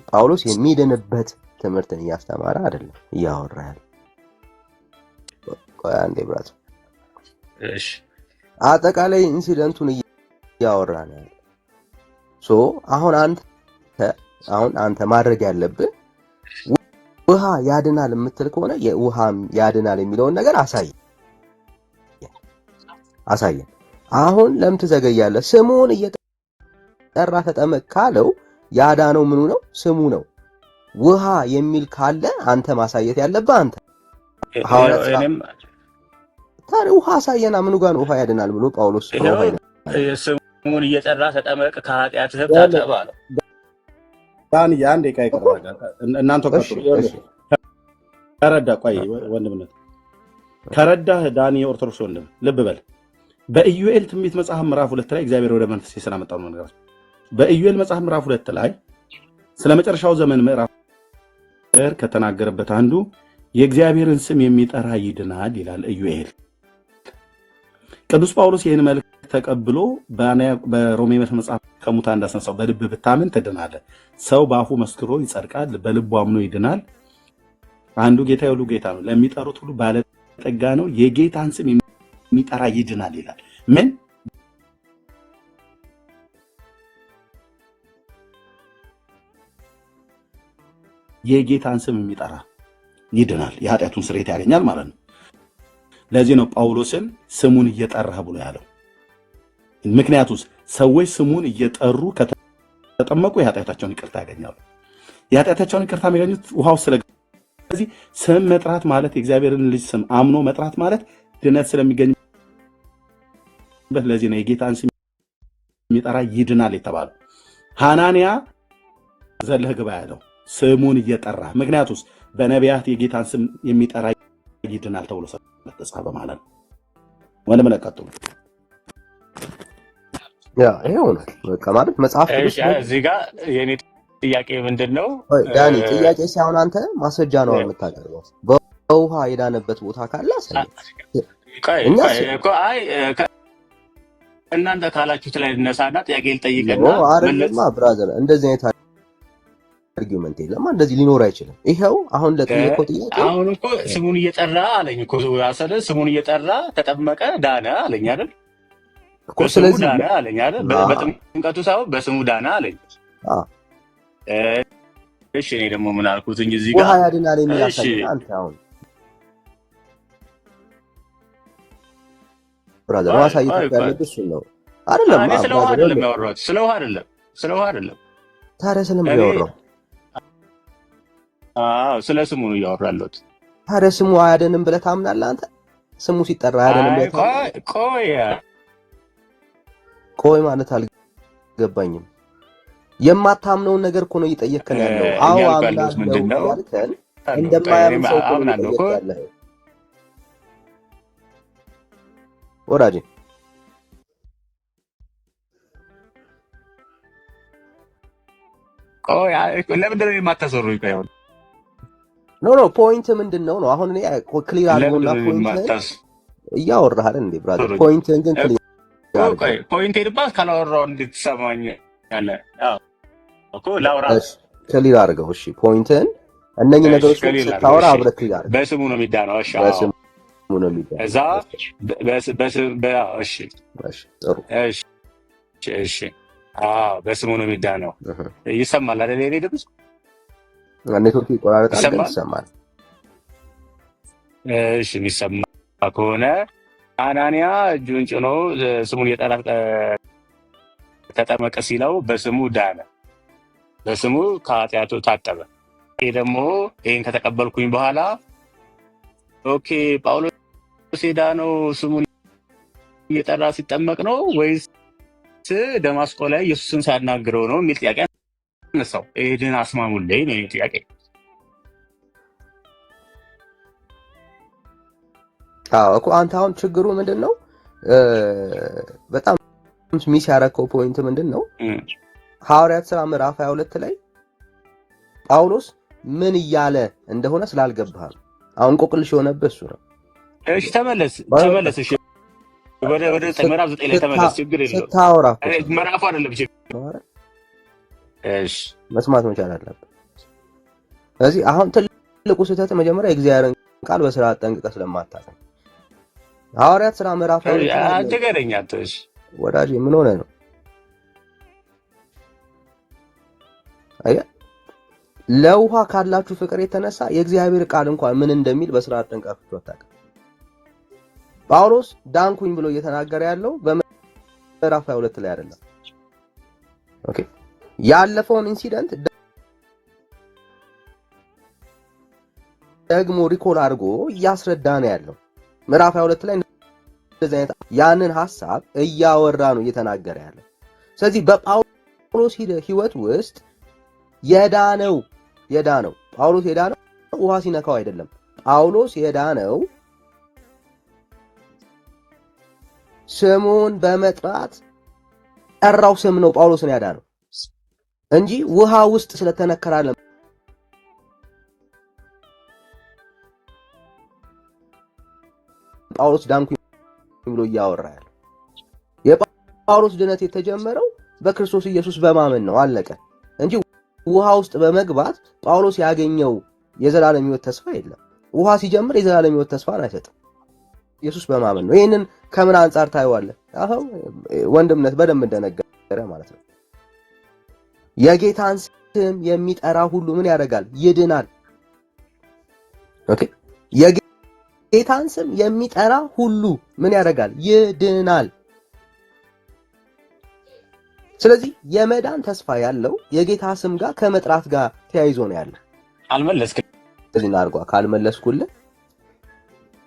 ጳውሎስ የሚድንበት ትምህርትን እያስተማረ አይደለም እያወራ ያለው። ቆይ አንዴ ብራስ እሺ አጠቃላይ ኢንሲደንቱን እያወራ ነው ያለው። አሁን አንተ ማድረግ ያለብህ ውሃ ያድናል የምትል ከሆነ የውሃም ያድናል የሚለውን ነገር አሳየን። አሁን ለምን ትዘገያለህ? ስሙን እየጠራ ተጠመቅ ካለው ያዳነው ምኑ ነው? ስሙ ነው። ውሃ የሚል ካለ አንተ ማሳየት ያለብህ አንተ ታዲያ ውሃ አሳየና ምኑ ጋር ነው ውሃ ያድናል ብሎ ጳውሎስ ስሙን እየጠራ ተጠመቅ ከኃጢአትህ ታጠብ አለው። ዳን ያን ደቂቃ ይቀርባል። እናንተ ቀጥሉ። ከረዳ ቆይ ወንድምነት ከረዳህ ዳኒ የኦርቶዶክስ ወንድም ልብ በል። በኢዩኤል ትንቢት መጽሐፍ ምዕራፍ 2 ላይ እግዚአብሔር ወደ መንፈስ ስላመጣው ነው ነገር። በኢዩኤል መጽሐፍ ምዕራፍ 2 ላይ ስለ መጨረሻው ዘመን ምዕራፍ ከተናገረበት አንዱ የእግዚአብሔርን ስም የሚጠራ ይድናል ይላል ኢዩኤል። ቅዱስ ጳውሎስ ይህን መልእክት ተቀብሎ በሮሜ መጽሐፍ ከሙታን እንዳስነሳው በልብ ብታምን ትድናለህ። ሰው በአፉ መስክሮ ይጸድቃል፣ በልቡ አምኖ ይድናል። አንዱ ጌታ ሁሉ ጌታ ነው፣ ለሚጠሩት ሁሉ ባለጠጋ ነው፣ የጌታን ስም የሚጠራ ይድናል ይላል። ምን የጌታን ስም የሚጠራ ይድናል፣ የኃጢአቱን ስርየት ያገኛል ማለት ነው። ለዚህ ነው ጳውሎስን ስሙን እየጠራህ ብሎ ያለው። ምክንያቱስ ሰዎች ስሙን እየጠሩ ከተጠመቁ የኃጢአታቸውን ይቅርታ ያገኛሉ። የኃጢአታቸውን ይቅርታ የሚያገኙት ውሃው ስለዚህ ስም መጥራት ማለት የእግዚአብሔርን ልጅ ስም አምኖ መጥራት ማለት ድነት ስለሚገኝበት ለዚህ ነው የጌታን ስም የሚጠራ ይድናል የተባለው። ሐናንያ ዘለህ ግባ ያለው ስሙን እየጠራ ምክንያቱስ በነቢያት የጌታን ስም የሚጠራ ይድናል ተብሎ ስለተጻፈ ማለት ነው። ወንድም ለቀጥሉ ይሄው ነው በቃ ማለት መጽሐፍ ቅዱስ እዚህ ጋር የኔ ጥያቄ ምንድነው? ዳኒ ጥያቄ ሳይሆን አንተ ማስረጃ ነው የምታቀርበው። በውሃ የዳነበት ቦታ ካለ እናንተ ካላችሁት ላይ እነሳና ጥያቄ ልጠይቅና አይደለማ ብራዘር፣ እንደዚህ አይነት አርጊውመንት የለም። እንደዚህ ሊኖር አይችልም። ይሄው አሁን ለጠየቀው ጥያቄ አሁን እኮ ስሙን እየጠራ አለኝ እኮ አሰለ ስሙን እየጠራ ተጠመቀ ዳነ አለኝ አይደል እኮ። ስለዚህ ዳነ አለኝ አይደል በጥምቀቱ ሳይሆን በስሙ ዳነ አለኝ። እሺ እኔ ደግሞ ምን አልኩት እንጂ እዚህ ጋር ውሃ ያድናል የሚል አሳየኝ አንተ። አሁን ብራዘር ማሳየት ያለብህ እሱ ነው አይደለም? ስለ ውሃ አይደለም ያወራሁት፣ ስለ ውሃ አይደለም። ታዲያ ስለምን ያወራው? ስለ ስሙ ነው እያወራለሁት። ታዲያ ስሙ አያድንም ብለህ ታምናለህ አንተ? ስሙ ሲጠራ አያድንም ብለህ ቆይ ማለት አልገባኝም። የማታምነውን ነገር እኮ ነው እየጠየቅከን ያለው። አዎ አምናለሁ ያልከን እንደማያምን ሰው እኮ ነው እየጠየቅከን ያለው ወዳጄ። ለምንድን ነው የማታሰሩኝ? ኖ ፖይንት ምንድን ነው? አሁን እኔ ክሊር አድርጎና ፖይንት እያወራህ አይደል እንዴ ብራዘር? ፖይንትን ግን ክሊር ፖይንት ሄድባት ካላወራው እንድትሰማኝ ያለ እኮ ላውራ ክሊር አድርገው። እሺ ፖይንትን እነኚህ ነገሮች ስታወራ አብረህ ክሊር አድርገው። በስሙ ነው የሚዳነው። እሺ በስሙ ነው የሚዳነው። እዛ እሺ ጥሩ እሺ በስሙ ነው የሚዳነው። ይሰማል አይደል? የኔ ድምፅ ኔትወርክ ይቆራረጣል ግን ይሰማል። እሺ የሚሰማ ከሆነ ሐናንያ እጁን ጭኖ ስሙን እየጠራ ተጠመቀ ሲለው በስሙ ዳነ፣ በስሙ ከኃጢአቱ ታጠበ። ይሄ ደግሞ ይሄን ከተቀበልኩኝ በኋላ ኦኬ ጳውሎስ የዳነው ስሙን እየጠራ ሲጠመቅ ነው ወይስ ደማስቆ ላይ ኢየሱስን ሲያናግረው ነው የሚል ጥያቄ አነሳው። ይህን አስማሙልኝ ነው የሚል ጥያቄ። እኮ አንተ አሁን ችግሩ ምንድን ነው? በጣም ሚስ ያረከው ፖይንት ምንድን ነው? ሐዋርያት ሥራ ምዕራፍ 22 ላይ ጳውሎስ ምን እያለ እንደሆነ ስላልገባህ አሁን ቆቅልሽ የሆነበት እሱ ነው። እሺ ተመለስ። እሺ ወደ ምዕራፍ 9 ላይ ተመለስ። ችግር የለውም። ስታወራ ምዕራፉ አይደለም ችግር። እሺ መስማት መቻል አለብህ። ስለዚህ አሁን ትልቁ ስህተት መጀመሪያ የእግዚአብሔርን ቃል በስርዓት ጠንቅቀህ ስለማታውቅ። ሐዋርያት ሥራ ምዕራፍ 22 አትገረኛ። እሺ ወዳጄ ምን ሆነ ነው? አያ ለውሃ ካላችሁ ፍቅር የተነሳ የእግዚአብሔር ቃል እንኳን ምን እንደሚል በስርዓት ጠንቅቃችሁ አታውቁም። ጳውሎስ ዳንኩኝ ብሎ እየተናገረ ያለው በምዕራፍ 22 ላይ አይደለም። ኦኬ ያለፈውን ኢንሲደንት ደግሞ ሪኮል አድርጎ እያስረዳ ነው ያለው። ምዕራፍ 22 ላይ እንደዚህ አይነት ያንን ሐሳብ እያወራ ነው እየተናገረ ያለው። ስለዚህ በጳውሎስ ሕይወት ውስጥ የዳነው ጳውሎስ የዳነው ውሃ ሲነካው አይደለም። ጳውሎስ የዳነው ስሙን በመጥራት ጠራው ስም ነው ጳውሎስን ያዳነው እንጂ ውሃ ውስጥ ስለተነከራለ ጳውሎስ ዳንኩኝ ብሎ እያወራ ያለው። የጳውሎስ ድነት የተጀመረው በክርስቶስ ኢየሱስ በማመን ነው፣ አለቀ እንጂ ውሃ ውስጥ በመግባት ጳውሎስ ያገኘው የዘላለም ሕይወት ተስፋ የለም። ውሃ ሲጀምር የዘላለም ሕይወት ተስፋን አይሰጥም። ኢየሱስ በማመን ነው። ይሄንን ከምን አንጻር ታየዋለህ? አሁን ወንድምነት በደንብ እንደነገረ ማለት ነው። የጌታን ስም የሚጠራ ሁሉ ምን ያደርጋል? ይድናል። ኦኬ የጌታን ስም የሚጠራ ሁሉ ምን ያደርጋል? ይድናል። ስለዚህ የመዳን ተስፋ ያለው የጌታ ስም ጋር ከመጥራት ጋር ተያይዞ ነው ያለው። አልመለስክም። ስለዚህ እናርጓ ካልመለስኩልህ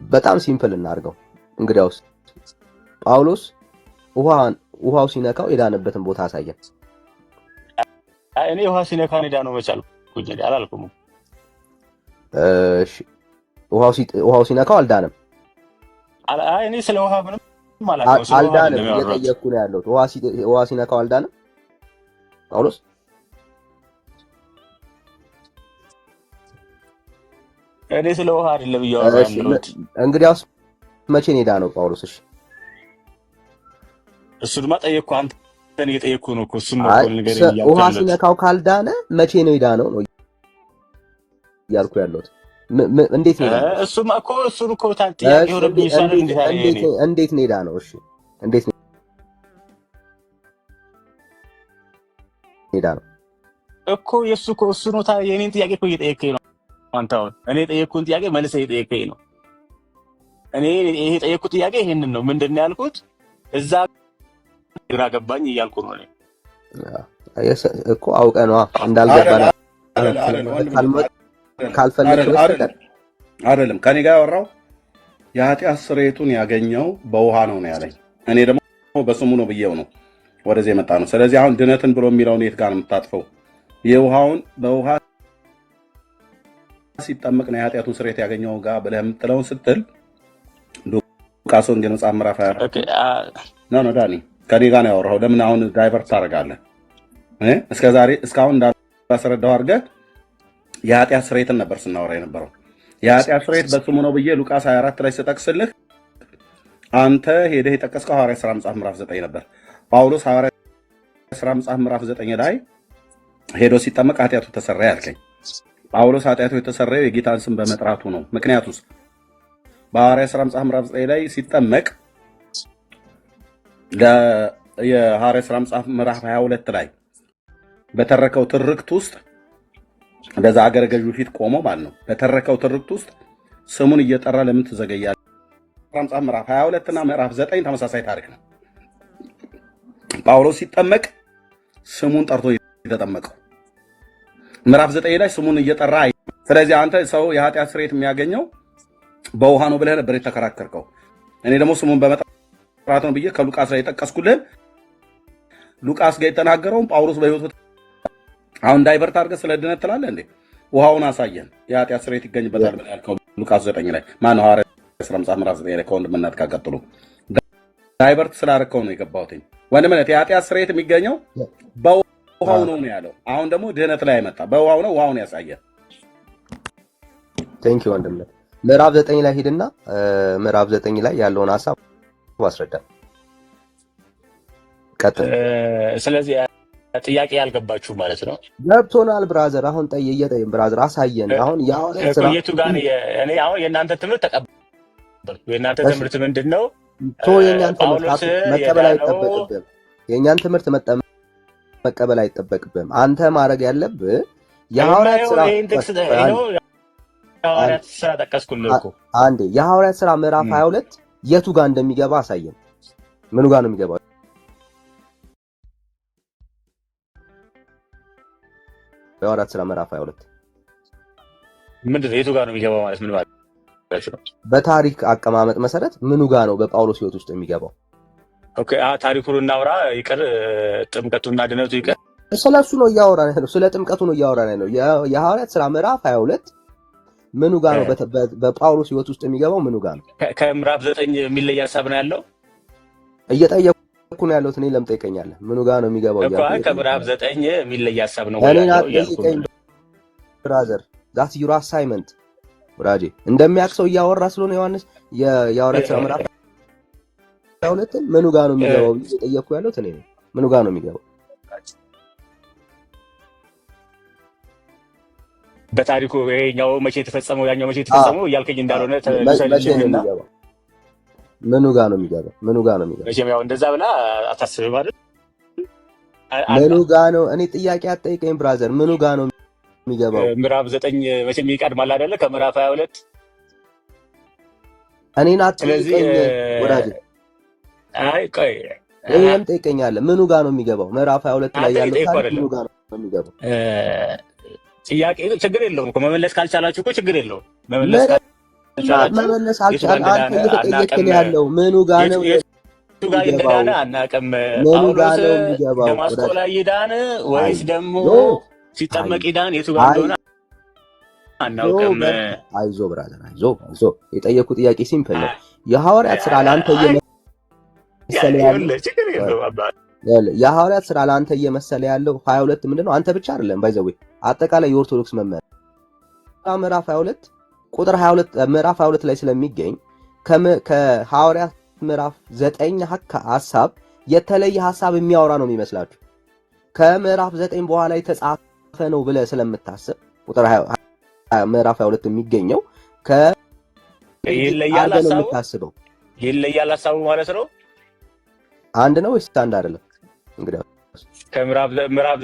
በጣም ሲምፕል እናርገው። እንግዲያውስ ጳውሎስ ውሃው ሲነካው የዳነበትን ቦታ አሳየን። እኔ ውሃ ሲነካው የዳነው መቻል ኩኝ አላልኩም። እሺ ውሃው ሲነካው አልዳነም። እኔ ስለ ውሃ ምንም ማለት ነው አልዳነም እየጠየቅኩ ነው ያለሁት። ውሃ ሲነካው አልዳነም ጳውሎስ። እኔ ስለ ውሃ አይደለም እያወራሁ ያለሁት። እንግዲያውስ መቼ ነው የዳነው ጳውሎስ? እሺ እሱንማ ጠየቅኩህ። አንተን እየጠየቅኩህ ነው እኮ። እሱን ነው እኮ ንገረኝ እያልኩ ያለሁት። ውሃ ሲነካው ካልዳነ መቼ ነው የዳነው ነው እያልኩ ያለሁት። እንዴት ነው እሱማ እኮ እሱን እኮ ጥያቄ ሆነብኝ። እንዴት ነው የዳነው? እሺ እንዴት ነው የዳነው እኮ? የእሱ እኮ እሱ ነው። የኔን ጥያቄ እኮ እየጠየቀኝ ነው አንተ። አሁን እኔ የጠየቅኩህን ጥያቄ መልሰህ እየጠየቀኝ ነው። እኔ ይሄ የጠየቅኩት ጥያቄ ይሄንን ነው። ምንድን ነው ያልኩት? እዛ ግራ ገባኝ እያልኩ ነው እኔ እኮ። አውቀህ ነዋ እንዳልገባህ ካልፈለግህ አይደለም። ከኔ ጋር ያወራው የኃጢአት ስርየቱን ያገኘው በውሃ ነው ያለኝ። እኔ ደግሞ በስሙ ነው ብዬው ነው ወደዚህ የመጣ ነው። ስለዚህ አሁን ድነትን ብሎ የሚለውን የት ጋር ነው የምታጥፈው? የውሃውን በውሃ ሲጠመቅ ነው የኃጢአቱን ስርየት ያገኘው ጋር ብለህ የምትለውን ስትል ሉቃስ ወንጌል መጽሐፍ ምዕራፍ 20 ነው ዳኒ፣ ከኔ ጋር ነው ያወራው። ለምን አሁን ዳይቨርት ታደርጋለህ? እስካሁን እንዳላስረዳው አድርገህ የኃጢአት ስርየትን ነበር ስናወራ የነበረው። የኃጢአት ስርየት በስሙ ነው ብዬ ሉቃስ 24 ላይ ስጠቅስልህ አንተ ሄደህ የጠቀስከው ሐዋርያት ሥራ መጽሐፍ ምዕራፍ 9 ነበር። ጳውሎስ ሐዋርያት ሥራ መጽሐፍ ምዕራፍ 9 ላይ ሄዶ ሲጠመቅ ኃጢአቱ ተሰረየ ያልከኝ። ጳውሎስ ኃጢአቱ የተሰረየው የጌታን ስም በመጥራቱ ነው። ምክንያቱስ በሐዋርያት ሥራ መጽሐፍ ምዕራፍ 9 ላይ ሲጠመቅ የሐዋርያት ሥራ መጽሐፍ ምዕራፍ 22 ላይ በተረከው ትርክት ውስጥ እንደዛ አገረ ገዡ ፊት ቆሞ ማለት ነው። በተረከው ትርክት ውስጥ ስሙን እየጠራ ለምን ትዘገያለህ? መጽሐፍ ምዕራፍ 22 እና ምዕራፍ 9 ተመሳሳይ ታሪክ ነው። ጳውሎስ ሲጠመቅ ስሙን ጠርቶ የተጠመቀው ምዕራፍ 9 ላይ ስሙን እየጠራ። ስለዚህ አንተ ሰው የኃጢአት ስርየት የሚያገኘው በውሃ ነው ብለህ ነበር የተከራከርከው። እኔ ደግሞ ስሙን በመጥራት ነው ብዬ ከሉቃስ ላይ የጠቀስኩልህ ሉቃስ ጋር የተናገረውን ጳውሎስ በህይወቱ አሁን ዳይቨርት አድርገህ ስለ ድነት ትላለህ እንዴ? ውሃውን አሳየን የኃጢአት ስርየት ይገኝበታል ብለህ ያልከው ሉቃስ 9 ላይ ማነው? ሐዋርያት ሥራ ምዕራፍ 9 ላይ ከወንድምነት ጋር ቀጥሎ ዳይቨርት ስላደረከው ነው የገባሁትኝ። ወንድምነት የኃጢአት ስርየት የሚገኘው በውሃው ነው ያለው። አሁን ደግሞ ድህነት ላይ መጣ። በውሃው ነው፣ ውሃውን ያሳየን። ቴንክ ዩ ወንድምነት። ምዕራፍ 9 ላይ ሂድና ምዕራፍ 9 ላይ ያለውን ሐሳብ አስረዳ። ቀጥል። ስለዚህ ጥያቄ ያልገባችሁ ማለት ነው። ገብቶናል ብራዘር። አሁን ጠየቀኝ ብራዘር፣ አሳየን። አሁን የሐዋርያት ሥራ የቱ ጋር እኔ አሁን የእናንተ ትምህርት ተቀበልኩ። የእናንተ ትምህርት ምንድን ነው? የእኛን ትምህርት መቀበል አይጠበቅብህም። የእኛን ትምህርት መቀበል አይጠበቅብህም። አንተ ማድረግ ያለብህ የሐዋርያት ሥራ ጠቀስኩልህ እኮ አንዴ። የሐዋርያት ሥራ ምዕራፍ 22 የቱ ጋር እንደሚገባ አሳየን። ምኑ ጋር ነው የሚገባው? የሐዋርያት ሥራ ምዕራፍ 22 ምንድን ነው? የቱ ጋር ነው የሚገባው ማለት ምን ማለት ነው? በታሪክ አቀማመጥ መሰረት ምኑ ጋር ነው በጳውሎስ ሕይወት ውስጥ የሚገባው? ኦኬ ታሪኩን እናውራ። ይቅር ጥምቀቱና ድነቱ ይቅር። ስለሱ ነው እያወራን ያለው። ስለ ጥምቀቱ ነው እያወራን ያለው። የሐዋርያት ሥራ ምዕራፍ 22 ምኑ ጋር ነው በጳውሎስ ሕይወት ውስጥ የሚገባው? ምኑ ጋር ነው? ከምዕራፍ 9 የሚለይ ሐሳብ ነው ያለው። እየጠየኩ ነው ያለሁት። እኔ ለምን ጠይቀኛለህ? ምኑ ጋር ነው የሚገባው? ከምዕራፍ 9 የሚለይ ሐሳብ ነው እኔን አትጠይቀኝ ብራዘር። ዛት ዩር አሳይመንት ወራጄ። እንደሚያውቅ ሰው እያወራ ስለሆነ ዮሐንስ የሐዋርያት ሥራ ምዕራፍ 22 ምኑ ጋር ነው የሚገባው እየጠየኩ ያለሁት እኔ ነኝ። ምኑ ጋር ነው የሚገባው? በታሪኩ ይሄኛው መቼ የተፈጸመው ያኛው መቼ የተፈጸመው እያልከኝ እንዳልሆነ ተሰልችና ምኑ ጋር ነው የሚገባው? ምኑ ጋር ነው የሚገባው? መቼም ያው እንደዛ ብላ አታስብም አይደል? ምኑ ጋር ነው? እኔ ጥያቄ አትጠይቀኝ ብራዘር። ምኑ ጋር ነው የሚገባው? ምዕራፍ 9 መቼም ይቀድማል አይደለ? ከምዕራፍ 22 እኔን አትጠይቀኝ ወዳጅ። አይ ቆይ እኔም ጠይቀኛለህ። ምኑ ጋር ነው የሚገባው? ምዕራፍ 22 ላይ ያለው ታሪክ ምኑ ጋር ነው የሚገባው? ጥያቄ ችግር የለውም እኮ መመለስ ካልቻላችሁ እኮ ችግር የለውም። መመለስ አልቻል። አንተ እየተጠየቅን ያለው ምኑ ጋር ነው? እሱ ጋር ይዳነ አናውቅም። ምኑ ጋር ነው የሚገባው? ደማስቆ ላይ ይዳነ ወይስ ደግሞ ሲጠመቅ ይዳን? የቱ ጋር እንደሆነ አናውቅም። አይዞህ ብራዘር፣ አይዞህ። የጠየኩ ጥያቄ ሲምፕል ነው። የሐዋርያት ሥራ ለአንተ እየመሰለ ያለው የሐዋርያት ሥራ ለአንተ እየመሰለ ያለው 22 ምንድነው? አንተ ብቻ አይደለም ባይዘዌ አጠቃላይ የኦርቶዶክስ መመሪያ ምዕራፍ 22 ቁጥር 22 ምዕራፍ 22 ላይ ስለሚገኝ ከሐዋርያት ምዕራፍ 9 ሐሳብ የተለየ ሐሳብ የሚያወራ ነው የሚመስላችሁ። ከምዕራፍ 9 በኋላ የተጻፈ ነው ብለህ ስለምታስብ ቁጥር ምዕራፍ 22 የሚገኘው ይለያል ነው የምታስበው። ይለያል ሐሳቡ ማለት ነው። አንድ ነው ወይስ አንድ አይደለም? እንግዲህ ከምዕራፍ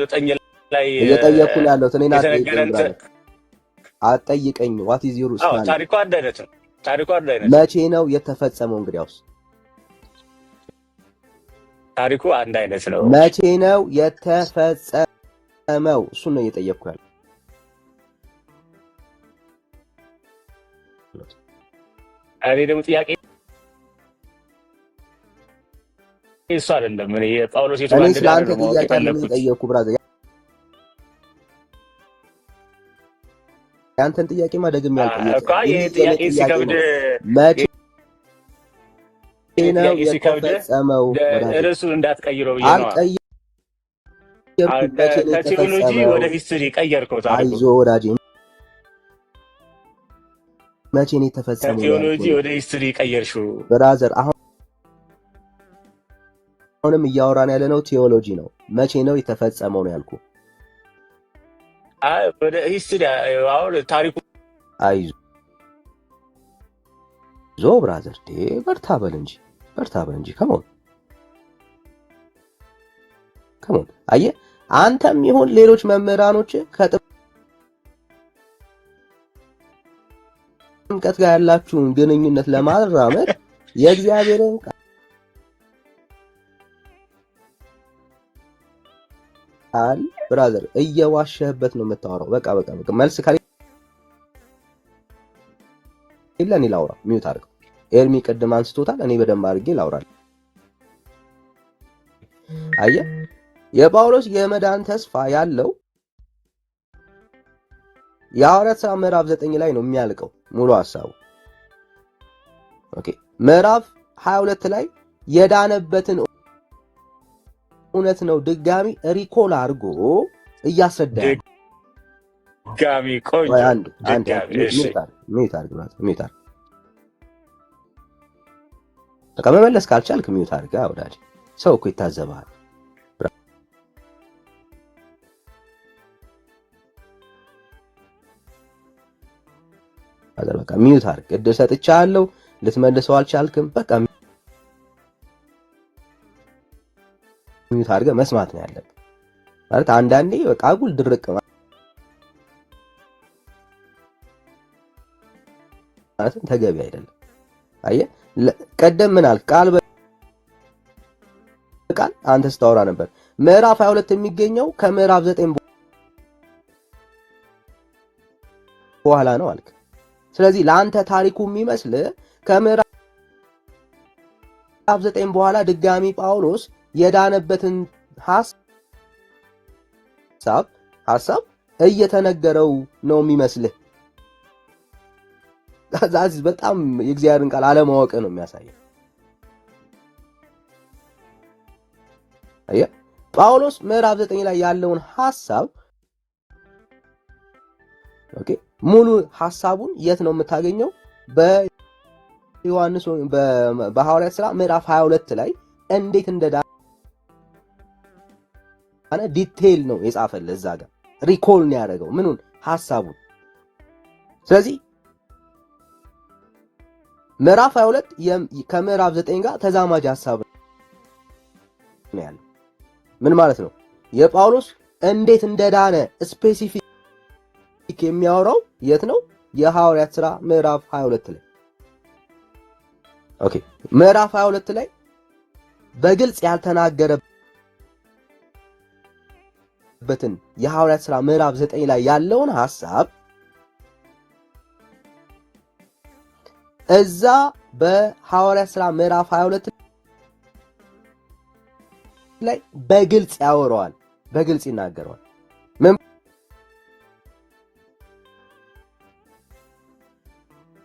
9 ላይ እየጠየኩ ነው ያለሁት እኔ አትጠይቀኝ። ዋት ኢዝ ዩር ስታንድ? ታሪኩ አንድ አይነት ነው። ታሪኩ አንድ አይነት መቼ ነው የተፈጸመው? እንግዲያውስ ታሪኩ አንድ አይነት ነው። መቼ ነው የተፈጸመው? እሱን ነው እየጠየኩ ያለው። እኔ ደግሞ ጥያቄ እሱ አይደለም። እኔ የጳውሎስ የቱ ጋር ስለአንተ ጥያቄ ነው የጠየኩ ብራዘር። ያንተን ጥያቄ ማደግም ጥያቄ ሲከብድ መቼ ነው የተፈጸመው? ርዕሱን እንዳትቀይረው ብዬ ነው። ከቴዎሎጂ ወደ ሂስትሪ ቀየርከው። አይዞህ ወዳጄ፣ መቼ ነው የተፈጸመው? ከቴዎሎጂ ወደ ሂስትሪ ቀየርሽው ብራዘር። አሁንም እያወራን ያለነው ቴዎሎጂ ነው። መቼ ነው የተፈጸመው ነው ያልኩህ። ወደ ሂስትሪ አሁን ታሪኩ አይዞህ ብራዘር፣ በርታ በል እንጂ ከሞን አየህ፣ አንተም ይሁን ሌሎች መምህራኖች ከጥምቀት ጋር ያላችሁን ግንኙነት ለማራመድ የእግዚአብሔርን ቃል ብራዘር እየዋሸህበት ነው የምታወራው። በቃ መልስ ካለ እኔ ላውራ። ሚውት አድርገው። ኤርሚ ቅድም አንስቶታል። እኔ በደንብ አድርጌ ላውራል። አየህ የጳውሎስ የመዳን ተስፋ ያለው የሐዋርያት ሥራ ምዕራፍ 9 ላይ ነው የሚያልቀው ሙሉ ሐሳቡ። ኦኬ ምዕራፍ 22 ላይ የዳነበትን እውነት ነው ድጋሚ ሪኮል አድርጎ እያስረዳ ድጋሚ ቆንጆ ሚዩት አድርግ። በቃ መመለስ ካልቻልክ ሚዩት አድርግ። ወዳጅ ሰው እኮ ይታዘባል። በቃ ሚዩት አድርግ። እድል ሰጥቻለሁ፣ ልትመልሰው አልቻልክም። በቃ ሚዩት አድርገህ መስማት ነው ያለብህ። ማለት አንዳንዴ በቃ አጉል ድርቅ ማለት ተገቢ አይደለም። አየህ ቀደም ምን አልክ? ቃል በቃል አንተ ስታወራ ነበር። ምዕራፍ 22 የሚገኘው ከምዕራፍ 9 በኋላ ነው አልክ። ስለዚህ ለአንተ ታሪኩ የሚመስል ከምዕራፍ 9 በኋላ ድጋሚ ጳውሎስ የዳነበትን ሐሳብ እየተነገረው ነው የሚመስልህ። ዛዚ በጣም የእግዚአብሔርን ቃል አለማወቅ ነው የሚያሳየው። አየህ ጳውሎስ ምዕራፍ 9 ላይ ያለውን ሐሳብ ኦኬ ሙሉ ሐሳቡን የት ነው የምታገኘው? በዮሐንስ በሐዋርያት ሥራ ምዕራፍ 22 ላይ እንዴት እንደዳነ ዲቴይል ነው የጻፈልህ። እዛ ጋር ሪኮል ነው ያደረገው ምኑን ሐሳቡን። ስለዚህ ምዕራፍ 22 ከምዕራፍ 9 ጋር ተዛማጅ ሐሳብ ነው ያለው። ምን ማለት ነው? የጳውሎስ እንዴት እንደዳነ ስፔሲፊክ የሚያወራው የት ነው? የሐዋርያት ሥራ ምዕራፍ 22 ላይ። ኦኬ ምዕራፍ 22 ላይ በግልጽ ያልተናገረበትን የሐዋርያት ሥራ ምዕራፍ 9 ላይ ያለውን ሐሳብ እዛ በሐዋርያት ሥራ ምዕራፍ 22 ላይ በግልጽ ያወራዋል፣ በግልጽ ይናገረዋል። ምን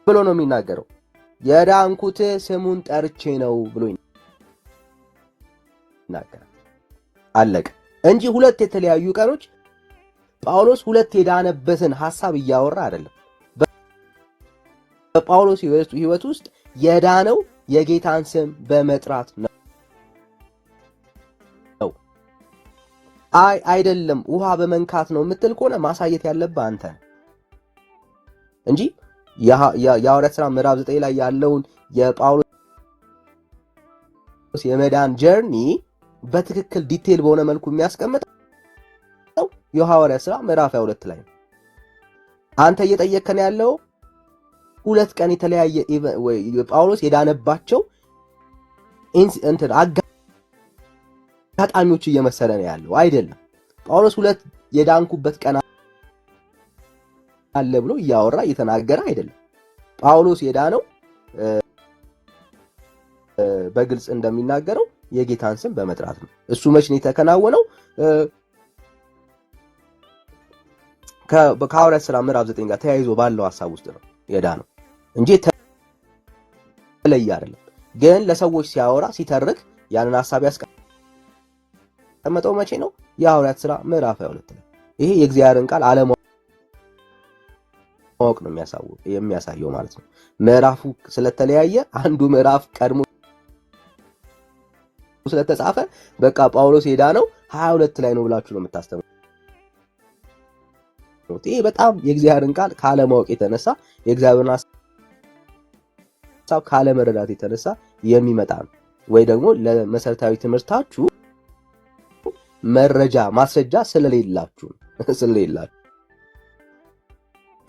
ብሎ ነው የሚናገረው? የዳንኩት ስሙን ጠርቼ ነው ብሎ ይናገራል። አለቀ እንጂ ሁለት የተለያዩ ቀኖች ጳውሎስ ሁለት የዳነበትን ሐሳብ እያወራ አይደለም። በጳውሎስ ሕይወት ውስጥ የዳነው የጌታን ስም በመጥራት ነው። አይደለም ውሃ በመንካት ነው የምትል ከሆነ ማሳየት ያለብህ አንተ እንጂ የሐዋርያት ሥራ ምዕራፍ 9 ላይ ያለውን የጳውሎስ የመዳን ጀርኒ በትክክል ዲቴል በሆነ መልኩ የሚያስቀምጠው የሐዋርያት ሥራ ምዕራፍ 22 ላይ ነው። አንተ እየጠየከን ያለው ሁለት ቀን የተለያየ ጳውሎስ የዳነባቸው አጋጣሚዎች እየመሰለ ነው ያለው። አይደለም ጳውሎስ ሁለት የዳንኩበት ቀን አለ ብሎ እያወራ እየተናገረ አይደለም። ጳውሎስ የዳነው በግልጽ እንደሚናገረው የጌታን ስም በመጥራት ነው። እሱ መች ነው የተከናወነው? ከሐዋርያት ሥራ ምዕራፍ 9 ጋር ተያይዞ ባለው ሐሳብ ውስጥ ነው የዳነው እንጂ ተለየ አይደለም። ግን ለሰዎች ሲያወራ ሲተርክ ያንን ሐሳብ ያስቀመጠው መቼ ነው? የሐዋርያት ሥራ ምዕራፍ 22 ላይ። ይሄ የእግዚአብሔርን ቃል አለማወቅ ነው የሚያሳየው ማለት ነው። ምዕራፉ ስለተለያየ አንዱ ምዕራፍ ቀድሞ ስለተጻፈ በቃ ጳውሎስ የዳነው 22 ላይ ነው ብላችሁ ነው የምታስተምሩት። ይሄ በጣም የእግዚአብሔርን ቃል ካለማወቅ የተነሳ የእግዚአብሔርን ሐሳብ ካለመረዳት የተነሳ የሚመጣ ነው። ወይ ደግሞ ለመሰረታዊ ትምህርታችሁ መረጃ ማስረጃ ስለሌላችሁ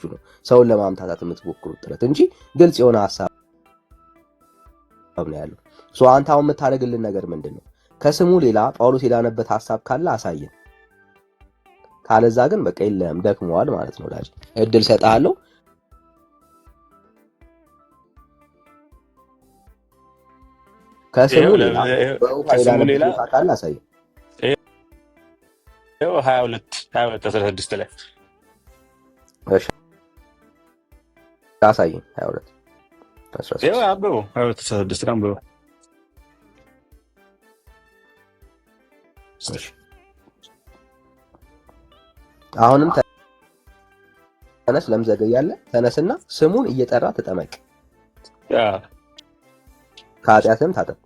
ነው ሰውን ለማምታታት የምትሞክሩት ጥረት እንጂ ግልጽ የሆነ ሐሳብ ነው ያለው። አንተ አሁን የምታደርግልን ነገር ምንድን ነው? ከስሙ ሌላ ጳውሎስ የዳነበት ሐሳብ ካለ አሳየን። ካለዛ ግን በቃ የለም ደክመዋል ማለት ነው። ዳጅ እድል ሰጣለሁ። ከስሙ ሌላ ካለ አሳየን። ይኸው 22 16 ላይ እሺ አሳየኝ 22 16 ይኸው አብበው 22 16 ላይ አብበው። እሺ አሁንም ተነስ ለምዘገያለህ ተነስና ስሙን እየጠራ ተጠመቅ ከኃጢአትም ታጠብ።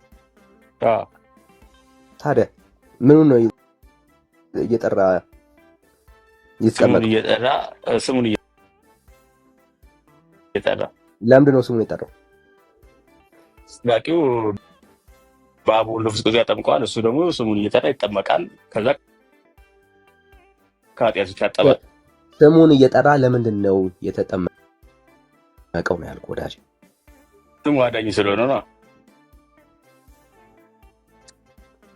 ታዲያ ምኑን ነው እየጠራ ይጠመቅ? ስሙን እየጠራ ለምንድን ነው ስሙን የጠራው? ባቂው በአብ ወልድ መንፈስ ቅዱስ ያጠምቀዋል። እሱ ደግሞ ስሙን እየጠራ ይጠመቃል። ከዛ ከኃጢአቱ ይታጠባል። ስሙን እየጠራ ለምንድን ነው የተጠመቀው ነው ያልኩህ ወዳጅ። ስሙ አዳኝ ስለሆነ ነው።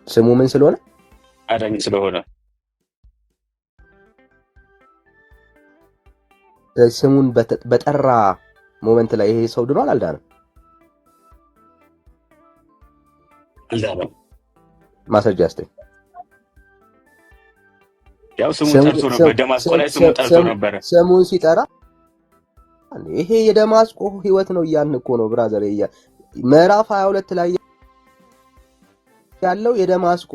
ስሙ ምን ስለሆነ? አዳኝ ስለሆነ። ስሙን በጠራ ሞመንት ላይ ይሄ ሰው ድኗል አልዳንም? አልዳንም። ማስረጃ አስተኝ ያው ስሙን ጠርቶ ነበር። ደማስቆ ላይ ስሙን ጠርቶ ነበር። ስሙን ሲጠራ ይሄ የደማስቆ ህይወት ነው እያልን እኮ ነው ብራዘር። ምዕራፍ 22 ላይ ያለው የደማስቆ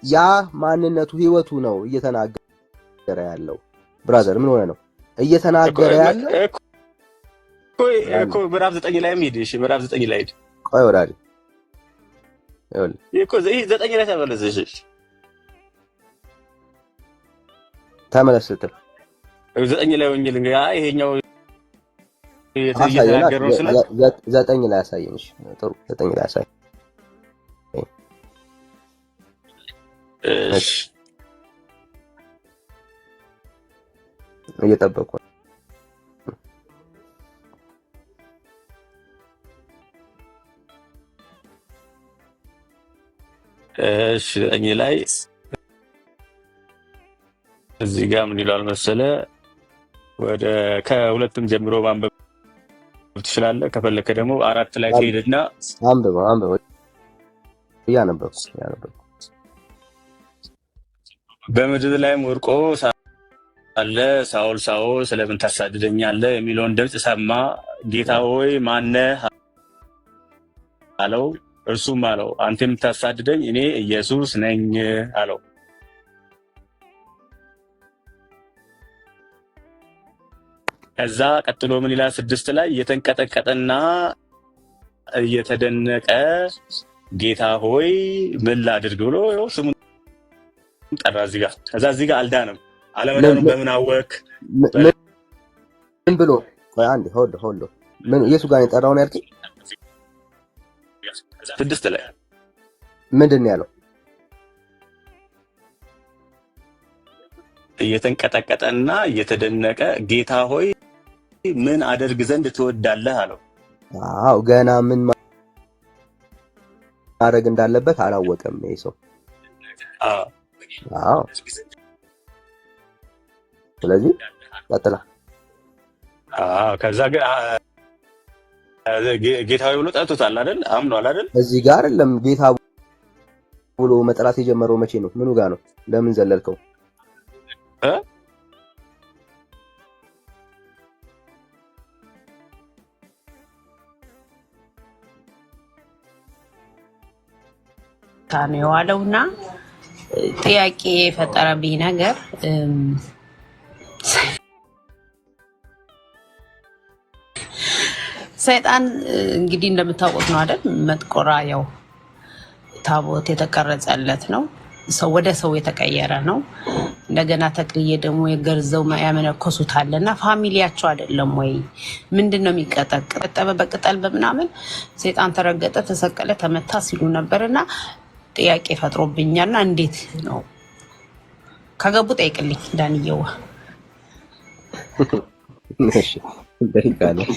ያ ማንነቱ ህይወቱ ነው እየተናገረ ያለው ብራዘር። ምን ሆነ ነው እየተናገረ ያለው እኮ ምዕራፍ 9 ላይ ሄድ። እሺ ምዕራፍ 9 ላይ ሄድ። ቆይ ወዳጅ ይኸውልህ ይሄ 9 ላይ ተመለሰሽ። ተመለስ ስትል 9 ላይ ወንጀል እንግዲህ ይሄኛው የተናገረው ስለ 9 ላይ አሳየኝ። እሺ ጥሩ 9 ላይ አሳየኝ። እሺ እየጠበቁ እሺ 9 ላይ እዚህ ጋር ምን ይላል መሰለ? ወደ ከሁለቱም ጀምሮ ማንበብ ትችላለህ። ከፈለከ ደግሞ 4 ላይ ትሄድና አንብበው እያነበብኩ በምድር ላይም ወድቆ ሳለ ሳኦል ስለምን ታሳድደኛለህ የሚለውን ድምፅ ሰማ። ጌታ ሆይ ማነህ አለው። እርሱም አለው አንተ የምታሳድደኝ እኔ ኢየሱስ ነኝ አለው። ከዛ ቀጥሎ ምን ይላል? 6 ላይ እየተንቀጠቀጠና እየተደነቀ ጌታ ሆይ ምን ላድርግ ብሎ ስሙን ጠራ። እዚህ ጋር ከዛ እዚህ ጋር አልዳንም። አለመዳኑን በምን አወክ? ምን ብሎ? ቆይ አንዴ ሆልድ ምን ኢየሱስ ጋር የጠራውን ያልከኝ 6 ላይ ምንድን ነው ያለው? እየተንቀጠቀጠና እየተደነቀ ጌታ ሆይ ምን አደርግ ዘንድ ትወዳለህ አለው። አዎ ገና ምን ማድረግ እንዳለበት አላወቀም ይሄ ሰው። አዎ ስለዚህ ቀጥላ ከዛ ጌታ ሆይ ብሎ ጠርቶታል አይደል? አምኗል አይደል? እዚህ ጋር አይደለም ጌታ ብሎ መጥራት የጀመረው መቼ ነው? ምኑ ጋር ነው? ለምን ዘለልከው? ነው የዋለውና ጥያቄ የፈጠረብኝ ነገር ሰይጣን እንግዲህ እንደምታውቁት ነው አይደል? መጥቆራ ያው ታቦት የተቀረጸለት ነው። ሰው ወደ ሰው የተቀየረ ነው። እንደገና ተክልዬ ደግሞ የገርዘው ያመነኮሱታልና ፋሚሊያቸው አይደለም ወይ? ምንድነው የሚቀጠቀጠ በቅጠል በምናምን ሰይጣን ተረገጠ፣ ተሰቀለ፣ ተመታ ሲሉ ነበርና ጥያቄ ፈጥሮብኛልና እንዴት ነው ከገቡ ጠይቅልኝ ዳንየው። እሺ ጠይቃለሁ።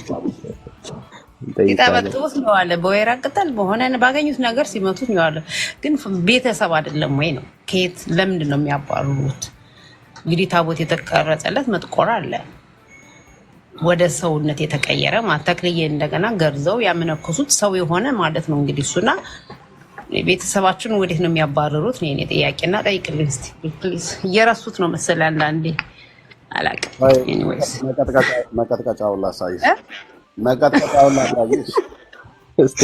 ይጣበጥውት ነው አለ በወይራ ቅጠል በሆነ ባገኙት ነገር ሲመቱት ነው አለ። ግን ቤተሰብ አይደለም ወይ ነው? ከየት ለምንድን ነው የሚያባሩት? እንግዲህ ታቦት የተቀረጸለት መጥቆር አለ ወደ ሰውነት የተቀየረ ማለት ተክልዬ እንደገና ገርዘው ያመነኮሱት ሰው የሆነ ማለት ነው። እንግዲህ እሱና ቤተሰባችን ወዴት ነው የሚያባረሩት? ነው የኔ ጥያቄና ጠይቅልኝ እስቲ ፕሊዝ። እየረሱት ነው መሰለኝ አንዳንዴ አላውቅም። ኤኒዌይስ መቀጥቀጫውን ላሳይሽ፣ መቀጥቀጫውን ላሳይሽ እስቲ።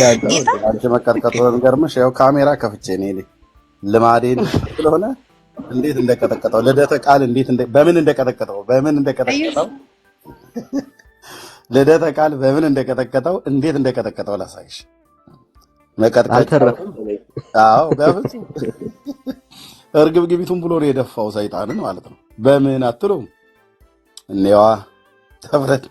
አንቺ መቀጥቀጡን ገርምሽ፣ ያው ካሜራ ከፍቼ እኔ ልማዴን ስለሆነ እንዴት እንደቀጠቀጠው ልደተ ቃል በምን እንደቀጠቀጠው ልደተ ቃል በምን እንደቀጠቀጠው እንዴት እንደቀጠቀጠው ላሳይሽ። አልተረፈም። አዎ ጋብዝ እርግብግቢቱን ብሎ ነው የደፋው ሰይጣንን ማለት ነው። በምን አትሉም? እኔዋ ተፍረት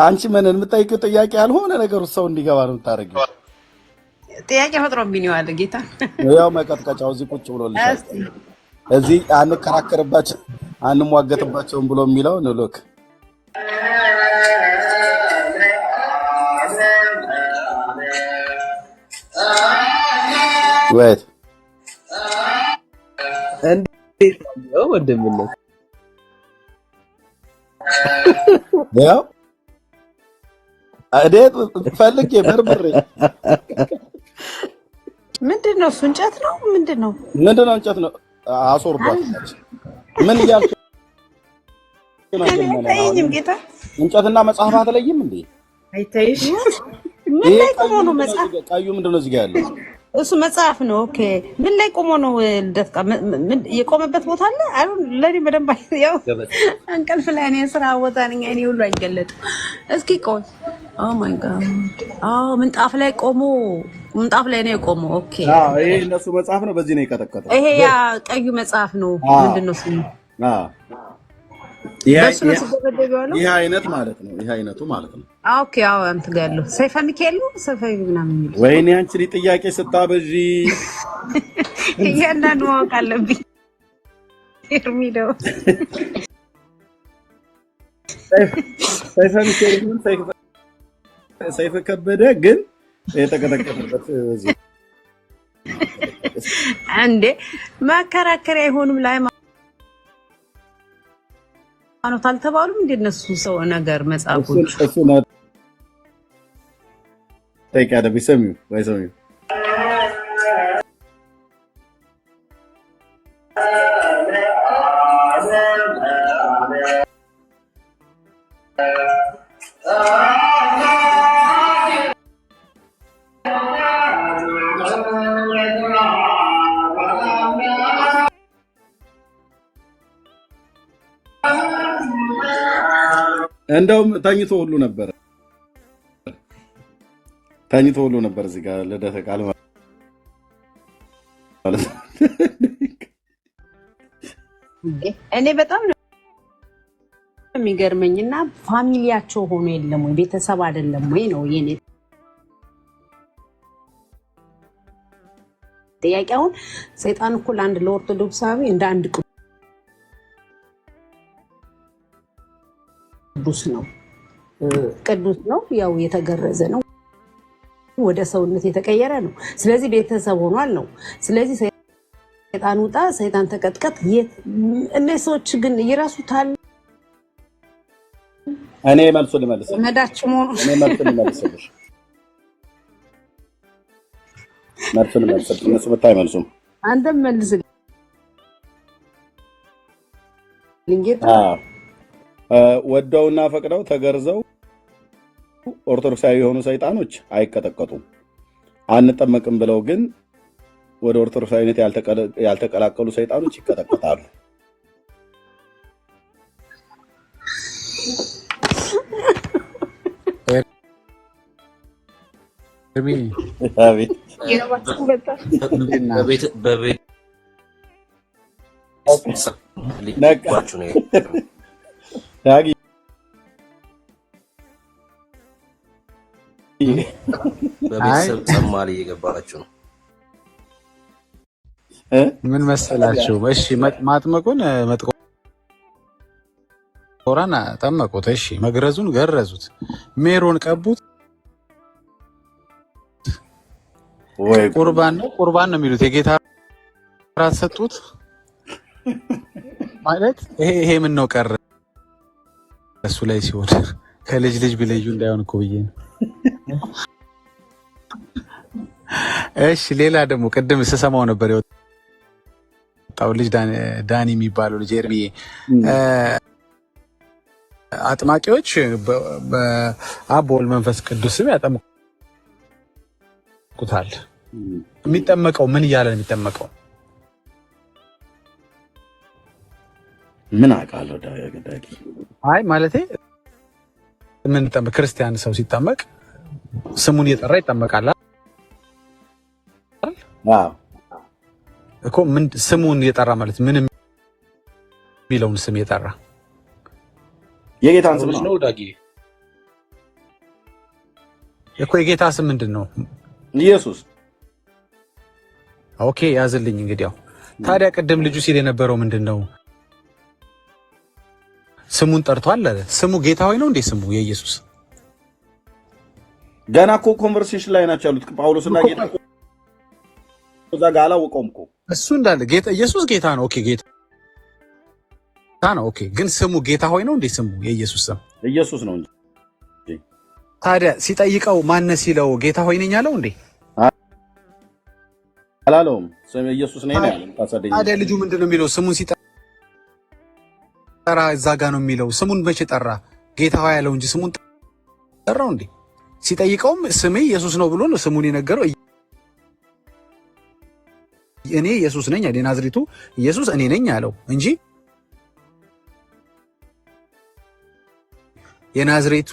አንቺ ምን የምጠይቂው ጥያቄ ያልሆነ ነገር ሰው እንዲገባ ነው የምታደርጊው። ጥያቄ ፈጥሮብኝ ነው አለ ጌታ። ያው መቀጥቀጫው እዚህ ቁጭ ብሎልሻል። እዚህ አንከራከርባቸው አንሟገትባቸውም ብሎ የሚለው ነው። ሎክ ወይት እንዴት ነው ወንድምነት? ያው አዴት ፈልጌ በርብሬ ምንድን ነው እሱ? እንጨት ነው ምንድን ነው? እንጨት ነው። አሶርዷት ምን እያልሽ ነው? አይታየኝም ጌታ። እንጨትና መጽሐፍ አትለይም እንዴ? አይታይሽ? ምን ላይ ቆሞ ነው መጽሐፍ? ቀዩ ምንድነው እዚህ ጋር ያለው? እሱ መጽሐፍ ነው። ኦኬ ምን ላይ ቆሞ ነው? ልደትቃ የቆመበት ቦታ አለ። አሁን ለኔ በደንብ ያው እንቅልፍ ላይ እኔ ስራ ቦታ ነኝ። እኔ ሁሉ አይገለጥም። እስኪ ቆይ ኦ ማይ ጋድ! ምንጣፍ ላይ ቆሞ ምንጣፍ ላይ ነው የቆመው። ኦኬ ይሄ እነሱ መጽሐፍ ነው። በዚህ ነው የቀጠቀጠው። ይሄ ያ ቀዩ መጽሐፍ ነው። ምንድነው ስሙ? ይሄ አይነት ማለት ነው። ይሄ አይነቱ ማለት ነው። ኦኬ አንተ ጋር ያለው ሰይፈ ሚካኤል ነው። ሰይፈ ምናምን የሚል ወይኔ አንቺ ጥያቄ ስታበዢ እያንዳንዱ ማወቅ አለብኝ። ኤርሚዶ ሰይፈ ሚካኤል ምን ሰይፈ ከበደ ግን የተቀጠቀጠበት እዚህ አንዴ ማከራከሪያ አይሆንም። ላይ ሃይማኖት አልተባሉም እንደ እነሱ ሰው ነገር መጽሐፎች እሱ ነው ተይቃደ ቢሰሚው ባይሰሚው እንደውም ተኝቶ ሁሉ ነበር እዚህ ጋር ልደተ ቃል ማለት ነው። እኔ በጣም ነው የሚገርመኝና ፋሚሊያቸው ሆኖ የለም ወይ ቤተሰብ አይደለም ወይ ነው የኔ ጥያቄ። አሁን ሰይጣን እኮ ለአንድ ለኦርቶዶክሳዊ እንደ አንድ ቅዱስ ነው፣ ያው የተገረዘ ነው፣ ወደ ሰውነት የተቀየረ ነው። ስለዚህ ቤተሰብ ሆኗል ነው። ስለዚህ ሰይጣን ውጣ፣ ሰይጣን ተቀጥቀጥ። እነዚህ ሰዎች ግን ይረሱታል። እኔ መልሱ ልመልስልሽ። መዳችሁ ሆኖ እኔ መልሱ ልመልስልሽ። እነሱ ብታይ መልሱም አንተም መልስልኝ ጌታ። ወደውና ፈቅደው ተገርዘው ኦርቶዶክሳዊ የሆኑ ሰይጣኖች አይቀጠቀጡም። አንጠመቅም ብለው ግን ወደ ኦርቶዶክሳዊነት ያልተቀላቀሉ ሰይጣኖች ይቀጠቀጣሉ። በቤተሰብ ጸማል እየገባችሁ ነው። ምን መሰላችሁ? እሺ ማጥመቁን መጥቆራን ጠመቁት። እሺ መግረዙን ገረዙት፣ ሜሮን ቀቡት። ቁርባን ነው የሚሉት። የጌታ ራት ሰጡት ማለት ይሄ ምን ነው ቀረ እሱ ላይ ሲሆን ከልጅ ልጅ ቢለዩ እንዳይሆን እኮ ብዬ ነው። እሺ ሌላ ደግሞ ቅድም ስሰማው ነበር የወጣው ልጅ ዳኒ የሚባለው ልጅ ኤርሚ አጥማቂዎች በአብ ወልድ መንፈስ ቅዱስ ስም ያጠምቁታል። የሚጠመቀው ምን እያለ ነው የሚጠመቀው? ምን አውቃለሁ ዳጊ። አይ ማለቴ ምን ክርስቲያን ሰው ሲጠመቅ ስሙን እየጠራ ይጠመቃል እኮ። ምን ስሙን እየጠራ ማለት ምን የሚለውን ስም እየጠራ የጌታን ስም ነው ዳጊ እኮ። የጌታ ስም ምንድን ነው? ኢየሱስ። ኦኬ ያዝልኝ እንግዲህ። ያው ታዲያ ቅድም ልጁ ሲል የነበረው ምንድን ነው? ስሙን ጠርቷል አለ። ስሙ ጌታ ሆይ ነው እንዴ? ስሙ የኢየሱስ ገና እኮ ኮንቨርሴሽን ላይ ናቸው ያሉት ጳውሎስና ጌታ እዛ ጋር አላወቀውም እኮ እሱ እንዳለ ጌታ ኢየሱስ ጌታ ነው። ኦኬ ጌታ ነው። ኦኬ ግን ስሙ ጌታ ሆይ ነው እንዴ? ስሙ የኢየሱስ ስም ኢየሱስ ነው እንጂ። ታዲያ ሲጠይቀው ማነ ሲለው ጌታ ሆይ ነኝ አለው እንዴ? አላለውም። ስም ኢየሱስ ነኝ ነው ያለው። ታዲያ ልጁ ምንድነው የሚለው? ስሙን ሲጠራ እዛ ጋ ነው የሚለው። ስሙን መቼ ጠራ? ጌታ ሆይ ያለው እንጂ ስሙን ጠራው እንዴ? ሲጠይቀውም ስሜ ኢየሱስ ነው ብሎ ነው ስሙን የነገረው። እኔ ኢየሱስ ነኝ አለ። ናዝሬቱ ኢየሱስ እኔ ነኝ አለው እንጂ የናዝሬቱ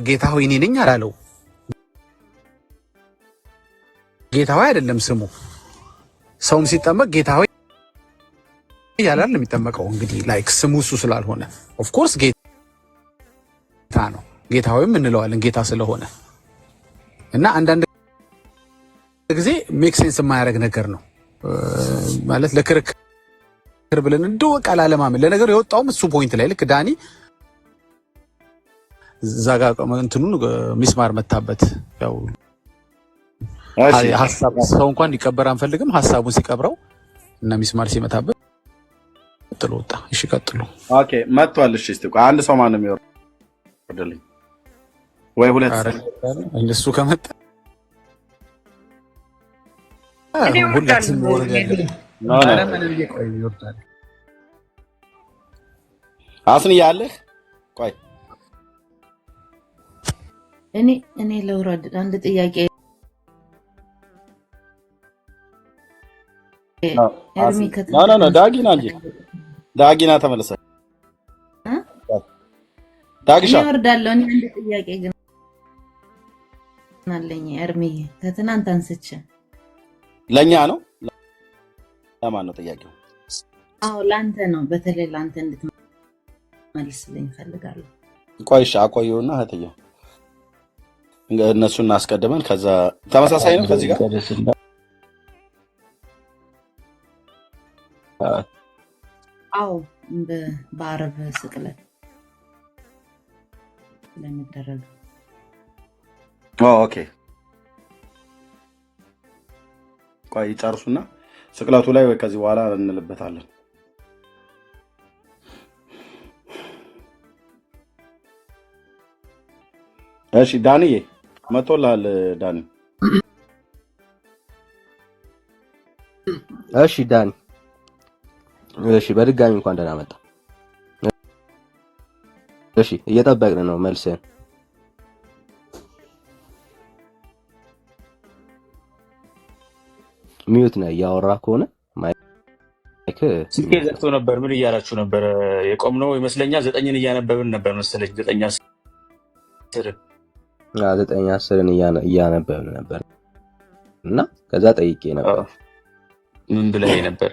ጌታ ሆይ እኔ ነኝ አላለው። ጌታ ሆይ አይደለም ስሙ። ሰውም ሲጠመቅ ጌታ ሆይ ያላል የሚጠመቀው። እንግዲህ ላይክ ስሙ እሱ ስላልሆነ ኦፍ ኮርስ ጌታ ነው። ጌታ ሆይም እንለዋለን ጌታ ስለሆነ እና አንዳንድ ጊዜ ሜክ ሴንስ የማያደርግ ነገር ነው ማለት ለክርክር ብለን እንደው ቃል አለማመን። ለነገሩ የወጣውም እሱ ፖይንት ላይ ልክ ዳኒ እዛ ጋር እንትኑን ሚስማር መታበት። ያው ሀሳብ ሰው እንኳን እንዲቀበር አንፈልግም። ሀሳቡን ሲቀብረው እና ሚስማር ሲመታበት ጥሎ ወጣ። እሺ ቀጥሉ። ኦኬ መጥቷል። እሺ እስቲ አንድ ሰው ማን ነው የሚወርድልኝ? ወይ ሁለት እሱ ከመጣ ሁላችን ይወርዳል። አስን ያለህ ቆይ እኔ ለውረድ አንድ ጥያቄ ዳጊና እንጂ ዳጊና ተመለሰ ዳግሻ ወርዳለሁ። እኔ አንድ ጥያቄ ግን አለኝ ኤርሚዬ፣ ከትናንት አንስቼ ለኛ ነው። ለማን ነው ጥያቄው? አዎ ለአንተ ነው። በተለይ ለአንተ እንድትመልስልኝ እፈልጋለሁ። ቆይሽ አቆየውና እህትዬው እነሱን አስቀድመን ከዛ ተመሳሳይ ነው ከዚህ ጋር አዎ በአረብ ስቅለት ስለሚደረግ ኦኬ ቆይ ጨርሱና ስቅለቱ ላይ ወይ ከዚህ በኋላ እንልበታለን። እሺ ዳንዬ መጥቶልሃል። ዳኒ እሺ ዳኒ እሺ በድጋሚ እንኳን ደህና መጣ። እሺ እየጠበቅን ነው መልስህን። ሚዩት ነህ እያወራ ከሆነ ማይክ ስልኬ ዘግቶ ነበር። ምን እያላችሁ ነበር? የቆምነው ይመስለኛል 9ን እያነበብን ነበር መሰለኝ። 9:10 እያነበብን ነበር እና ከዛ ጠይቄ ነበር። ምን ብለህ ነበር?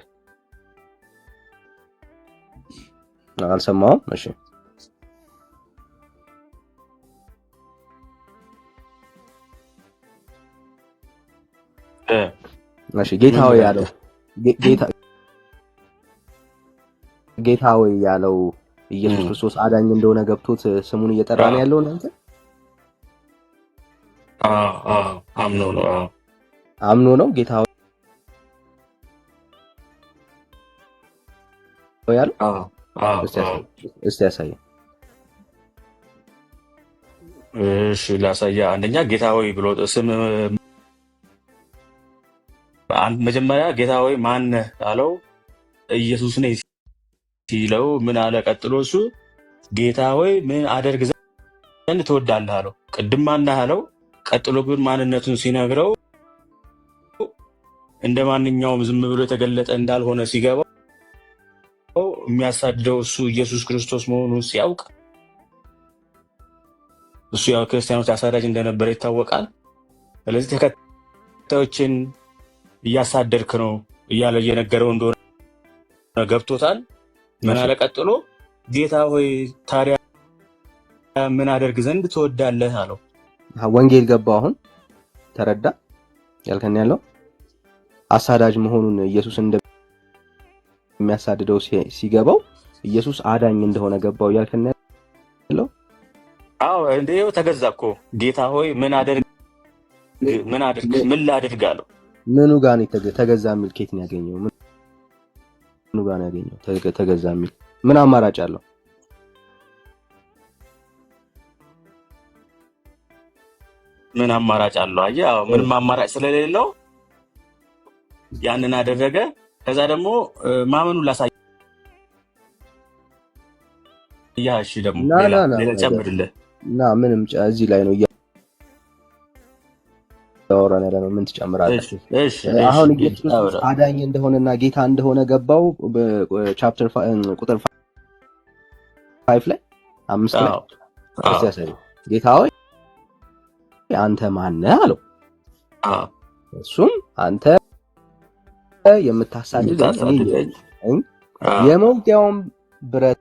አልሰማሁም። እሺ እሺ ጌታው ያለው ጌታው ያለው ኢየሱስ ክርስቶስ አዳኝ እንደሆነ ገብቶት ስሙን እየጠራ ነው ያለው እናንተ አምኖ ነው ጌታው ያለው። እስቲ ያሳየን። እሺ ላሳያ። አንደኛ ጌታ ሆይ ብሎ ስም መጀመሪያ ጌታ ሆይ ማነህ አለው። ኢየሱስ ነኝ ሲለው ምን አለ? ቀጥሎ እሱ ጌታ ሆይ ምን አደርግ ዘንድ ትወዳለህ አለው። ቅድም ማነህ አለው። ቀጥሎ ግን ማንነቱን ሲነግረው እንደ ማንኛውም ዝም ብሎ የተገለጠ እንዳልሆነ ሲገባው የሚያሳድደው እሱ ኢየሱስ ክርስቶስ መሆኑን ሲያውቅ እሱ ያው ክርስቲያኖች አሳዳጅ እንደነበረ ይታወቃል። ስለዚህ ተከታዮችን እያሳደድክ ነው እያለ እየነገረው እንደሆነ ገብቶታል። ምን አለ ቀጥሎ? ጌታ ሆይ ታዲያ ምን አደርግ ዘንድ ትወዳለህ አለው። ወንጌል ገባው። አሁን ተረዳ ያልከን ያለው አሳዳጅ መሆኑን ኢየሱስ እንደሚያሳድደው ሲገባው ኢየሱስ አዳኝ እንደሆነ ገባው ያልከን ያለው። አዎ እንደው ተገዛ እኮ ጌታ ሆይ ምን አደርግ ምን ላድርግ አለው። ምኑ ጋር ነው ተገዛ የሚል ኬት ነው ያገኘው? ምኑ ጋር ነው ያገኘው ተገዛ የሚል? ምን አማራጭ አለው? ምን አማራጭ አለው? አየህ፣ አዎ ምንም አማራጭ ስለሌለው ያንን አደረገ። ከዛ ደግሞ ማመኑን ላሳየህ። እሺ ደግሞ ሌላ ጨምርልህ እና ምንም እዚህ ላይ ነው ያወራን ያለ ነው። ምን ትጨምራለህ? አሁን ኢየሱስ አዳኝ እንደሆነና ጌታ እንደሆነ ገባው። በቻፕተር ቁጥር 5 ላይ 5 ላይ ያሳየው ጌታ ሆይ አንተ ማን ነህ አለው። እሱም አንተ የምታሳድደኝ የመውጊያውን ብረት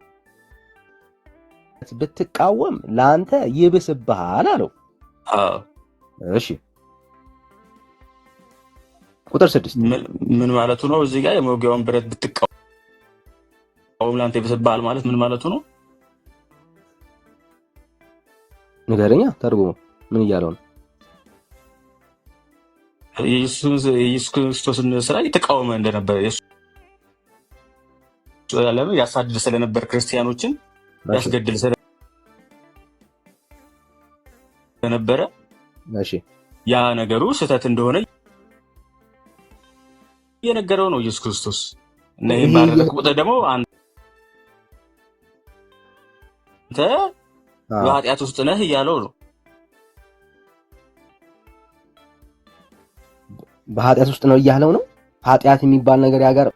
ብትቃወም ለአንተ ይብስብሃል አለው። እሺ ቁጥር 6 ምን ማለቱ ነው? እዚህ ጋር የመውጊያውን ብረት ብትቃወም ለአንተ ይብስብሃል ማለት ምን ማለቱ ነው? ንገረኛ ተርጉሞ ምን እያለው ነው? ኢየሱስ ክርስቶስን ስራ የተቃወመ እንደነበረ ለምን ያሳድድ ስለነበር ክርስቲያኖችን ያስገድል ስለነበረ ያ ነገሩ ስህተት እንደሆነ እየነገረው ነው ኢየሱስ ክርስቶስ። እና ይሄን ባደረገ ቁጥር ደግሞ አንተ በኃጢአት ውስጥ ነህ እያለው ነው። በኃጢአት ውስጥ ነው እያለው ነው። ኃጢአት የሚባል ነገር ያጋር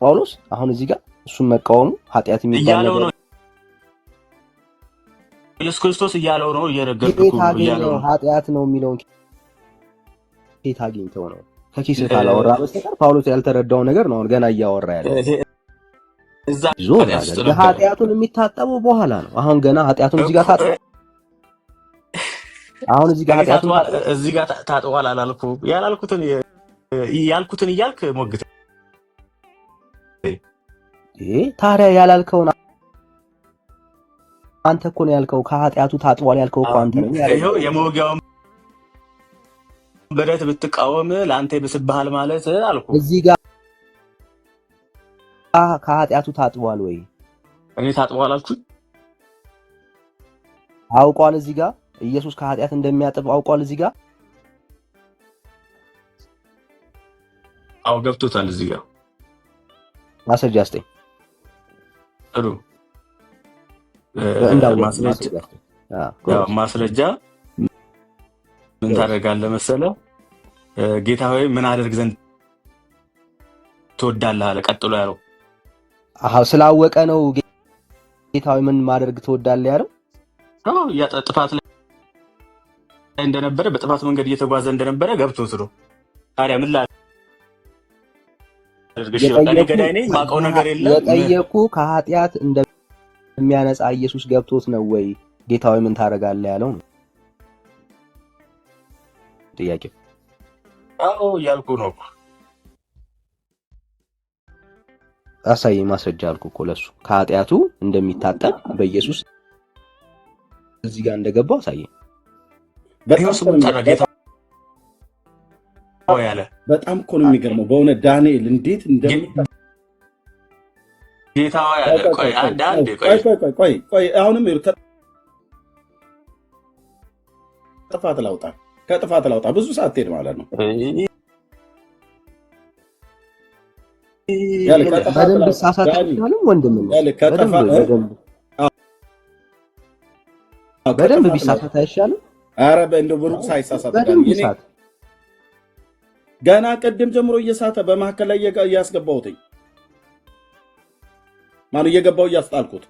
ጳውሎስ አሁን እዚህ ጋር እሱን መቃወሙ ኃጢአት የሚባል ነገር ነው ኢየሱስ ክርስቶስ እያለው ነው። እየነገርኩህ እያለው ነው ኃጢአት ነው የሚለውን ኬት አግኝተው ነው? ከኪስ ካላወራ በስተቀር ጳውሎስ ያልተረዳው ነገር ነው ገና እያወራ ያለው። ኃጢአቱን የሚታጠበው በኋላ ነው። አሁን ገና ኃጢአቱን እዚህ ጋር ታጥቧል። አሁን እዚህ ጋር ኃጢአቱን እዚህ ጋር ታጥቧል አላልኩም? ያልኩትን እያልክ ሞግት። ታዲያ ያላልከውን አንተ እኮ ነው ያልከው። ከኃጢአቱ ታጥቧል ያልከው እኮ አንተ ነው ያልከው። ይሄው የመውጊያውን ብረት ብትቃወም ለአንተ ይብስብሃል ማለት አልኩ። እዚህ ጋር ከኃጢአቱ ታጥቧል ወይ? እኔ ታጥቧል አልኩኝ። አውቋል። እዚህ ጋር ኢየሱስ ከኃጢአት እንደሚያጥብ አውቋል። እዚህ ጋር አው ገብቶታል። እዚህ ጋር ማስረጃ አስጠኝ። ጥሩ ማስረጃ ምን ታደርጋለህ መሰለህ? ጌታ ሆይ ምን አደርግ ዘንድ ትወዳለህ አለ። ቀጥሎ ያለው ስላወቀ ነው። ጌታ ሆይ ምን ማድረግ ትወዳለህ ያለው? ጥፋት ላይ እንደነበረ በጥፋት መንገድ እየተጓዘ እንደነበረ ገብቶት ነው። ታዲያ ምን ላድርግ? እኔ ገዳይ ነኝ፣ የማውቀው ነገር የለም። የጠየኩህ ከኃጢአት እንደሚያነጻ ኢየሱስ ገብቶት ነው ወይ ጌታ ሆይ ምን ታደርጋለህ ያለው ነው ጥያቄው? አዎ እያልኩ ነው። አሳየኝ ማስረጃ አልኩህ እኮ ለሱ ከኃጢአቱ እንደሚታጠብ በኢየሱስ እዚህ ጋር እንደገባው አሳየኝ። በጣም እኮ ነው የሚገርመው በእውነት ዳንኤል እንዴት ጌታ ያለ ቆይ አሁንም ከጥፋት ላውጣ ከጥፋት ላውጣ ብዙ ሰዓት ትሄድ ማለት ነው። በደንብ ሳሳት አይቻልም ወንድም ነው። በደንብ ቢሳሳት አይሻልም? ኧረ እንደው ብሩክ ሳይሳሳት ገና ቅድም ጀምሮ እየሳተ በመካከል ላይ እያስገባሁትኝ ማነው እየገባው እያስጣልኩት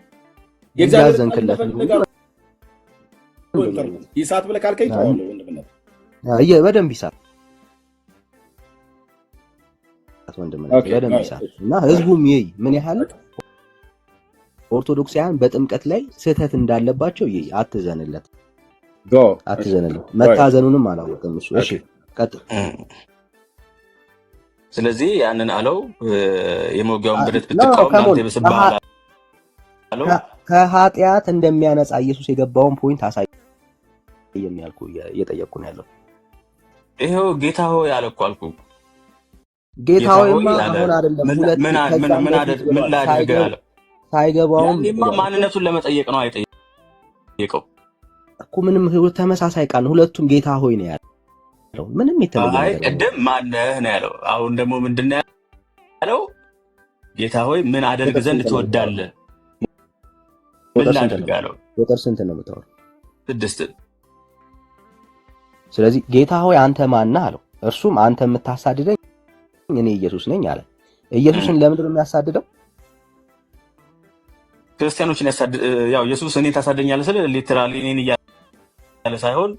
ያዘንክለት ይሳት ብለህ ካልከኝ ተዋለሁ ወንድምነት በደንብ ይሳት ወንድምነት በደንብ ይሳት እና ህዝቡም ይይ ምን ያህል ኦርቶዶክሳውያን በጥምቀት ላይ ስህተት እንዳለባቸው ይይ አትዘንለት መታዘኑንም አላወቅም እሱ። እሺ ቀጥል። ስለዚህ ያንን አለው የመውጊያውን ብረት ብትቃወም አንተ ይብስብሃል አለው። ከኃጢአት እንደሚያነጻ ኢየሱስ የገባውን ፖይንት አሳየኝ ያልኩ እየጠየቅኩ ነው ያለው። ይሄው ጌታ ሆይ አለ እኮ አልኩ። ጌታ ሆይማ አሁን አይደለም ምን ላድርግ አለ። ሳይገባውም ማንነቱን ለመጠየቅ ነው አይጠየቀው እኮ ምንም ተመሳሳይ ቃል ሁለቱም ጌታ ሆይ ነው ያለው። ምንም የተለየ ነገር ቅድም ማነህ ነው ያለው። አሁን ደግሞ ምንድነው ያለው? ጌታ ሆይ ምን አደርግ ዘንድ ትወዳለህ? ምን ላድርግ አለው። ቁጥር ስንት ነው የምታወራው? 6። ስለዚህ ጌታ ሆይ አንተ ማነህ አለው። እርሱም አንተ የምታሳድደኝ እኔ ኢየሱስ ነኝ አለ። ኢየሱስን ለምንድን ነው የሚያሳድደው? ክርስቲያኖችን ያው ኢየሱስ እኔን ታሳደኛለህ ስለ ሊተራሊ እኔን እያለ ሳይሆን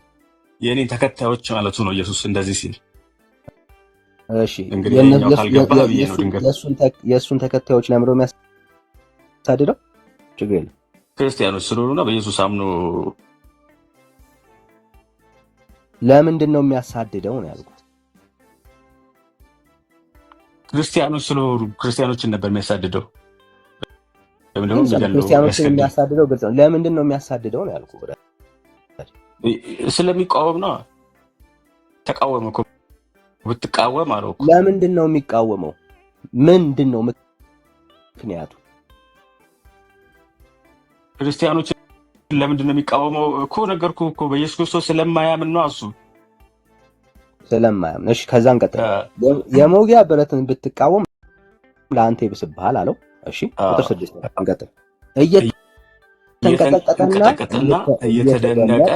የእኔን ተከታዮች ማለቱ ነው ኢየሱስ እንደዚህ ሲል። እሺ የእሱን ተከታዮች ለምንድን ነው የሚያሳድደው? ችግር የለም ክርስቲያኖች ስለሆኑና በኢየሱስ አምኖ ለምንድን ነው የሚያሳድደው ነው ያልኩት። ክርስቲያኖች ስለሆኑ ክርስቲያኖችን ነበር የሚያሳድደው። ክርስቲያኖችን የሚያሳድደው ግልጽ ነው። ለምንድን ነው የሚያሳድደው ነው ያልኩት። ስለሚቃወም ነው። ተቃወመ እኮ ብትቃወም አለው እኮ። ለምንድን ነው የሚቃወመው? ምንድን ነው ምክንያቱ? ክርስቲያኖችን ለምንድን ነው የሚቃወመው እኮ ነገርኩህ እኮ። በኢየሱስ ክርስቶስ ስለማያምን ነው እሱ ስለማያምን። እሺ ከዛን ቀጥል። የመውጊያ ብረትን ብትቃወም ለአንተ ይብስብሃል አለው። እሺ ቁጥር 6 እንቀጥል። እየተንቀጠቀጠና እየተደነቀ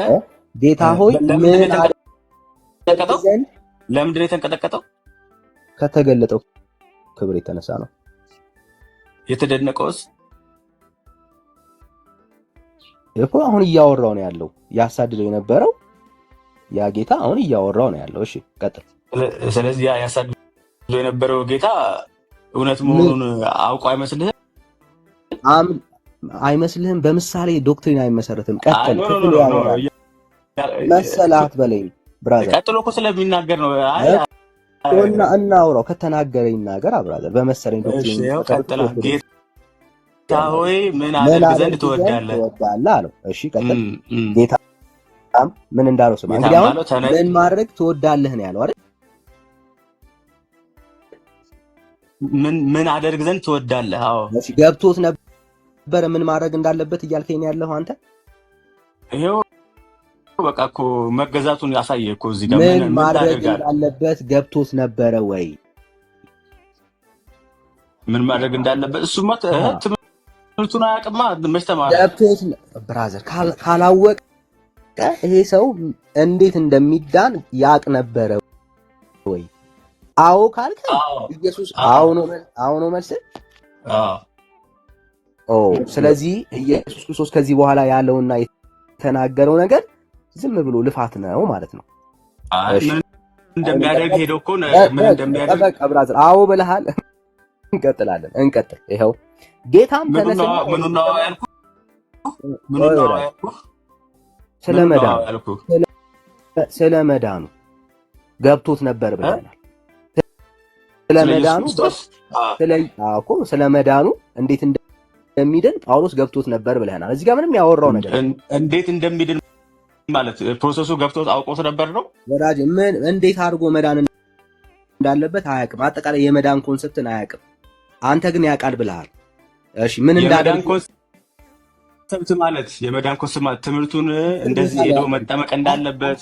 ጌታ ሆይ ምን አደረገ ዘንድ። ለምንድን ነው የተንቀጠቀጠው? ከተገለጠው ክብር የተነሳ ነው። የተደነቀውስ እኮ አሁን እያወራው ነው ያለው። ያሳድደው የነበረው ያ ጌታ አሁን እያወራው ነው ያለው። እሺ ቀጥል። ስለዚህ ያ ያሳድደው የነበረው ጌታ እውነት መሆኑን አውቆ አይመስልህም? አይመስልህም? በምሳሌ ዶክትሪን አይመሰረትም። ቀጥል። ክፍል ያወራል መሰላት በለኝ ብራዘር። ቀጥሎ እኮ ስለሚናገር ነው። እና እናውራው ከተናገረ ይናገር ብራዘር። በመሰለኝ ዶክትሪን ቀጥላ ጌታ ሆይ ምን አደርግ ዘንድ ትወዳለህ አለው። እሺ ቀጥል። ጌታ ምን እንዳለው ስማ። እንግዲህ አሁን ምን ማድረግ ትወዳለህ ነው ያለው አይደል? ምን አደርግ ዘንድ ትወዳለህ? አዎ እሺ ገብቶት ነበር ምን ማድረግ እንዳለበት እያልከኝ ያለው አንተ። ይሄው በቃ እኮ መገዛቱን ያሳየ እኮ እዚህ ጋር ምን ማድረግ እንዳለበት ገብቶት ነበረ ወይ? ምን ማድረግ እንዳለበት እሱማ ትምህርቱን አያውቅማ። መች ተማረ? ገብቶት ብራዘር ካላወቀ ይሄ ሰው እንዴት እንደሚዳን ያውቅ ነበረ ወይ? አዎ ካልከ ኢየሱስ አዎ ነው መልስ። ስለዚህ ኢየሱስ ክርስቶስ ከዚህ በኋላ ያለውና የተናገረው ነገር ዝም ብሎ ልፋት ነው ማለት ነው። እንደሚያደርግ ሄዶ እኮ ምን እንደሚያደርግ ብራዘር አዎ ብለሃል። እንቀጥላለን። ይኸው ጌታም ተነስና ምኑን ነው ያልኩህ? ስለ መዳኑ ገብቶት ነበር ብለናል። ስለ መዳኑ እንዴት እንደሚድን ጳውሎስ ገብቶት ነበር ብለናል። እዚህ ጋር ምንም ያወራው ነገር እንዴት እንደሚድን ማለት ፕሮሰሱ ገብቶት አውቆት ነበር ነው ወዳጅ። ምን እንዴት አድርጎ መዳን እንዳለበት አያውቅም። አጠቃላይ የመዳን ኮንሰፕትን አያውቅም። አንተ ግን ያውቃል ብለሃል። እሺ ምን እንዳደረገ ሰብት ማለት የመዳን ኮንሰፕት ማለት ትምህርቱን እንደዚህ ሄዶ መጠመቅ እንዳለበት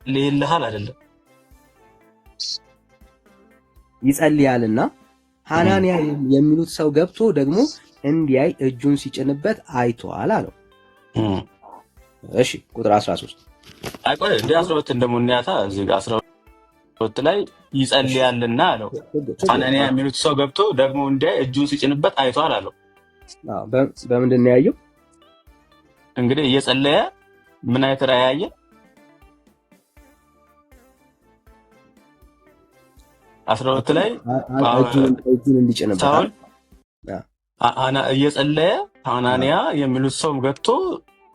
ሊልሃል አይደለም ይጸልያልና ሐናንያ የሚሉት ሰው ገብቶ ደግሞ እንዲያይ እጁን ሲጭንበት አይቷል አለው። እሺ ቁጥር 13 አይቆይ እንደ 12 እንደሞ እንያታ እዚህ 12 ላይ ይጸልያልና አለው። ሐናንያ የሚሉት ሰው ገብቶ ደግሞ እንዲያይ እጁን ሲጭንበት አይቷል አለው። በምንድን ነው ያየው? እንግዲህ እየጸለየ ምን አይነት ራእይ ያየ? 12 ላይ እጁን እንዲጭንበት እየጸለየ ሐናንያ የሚሉት ሰው ገብቶ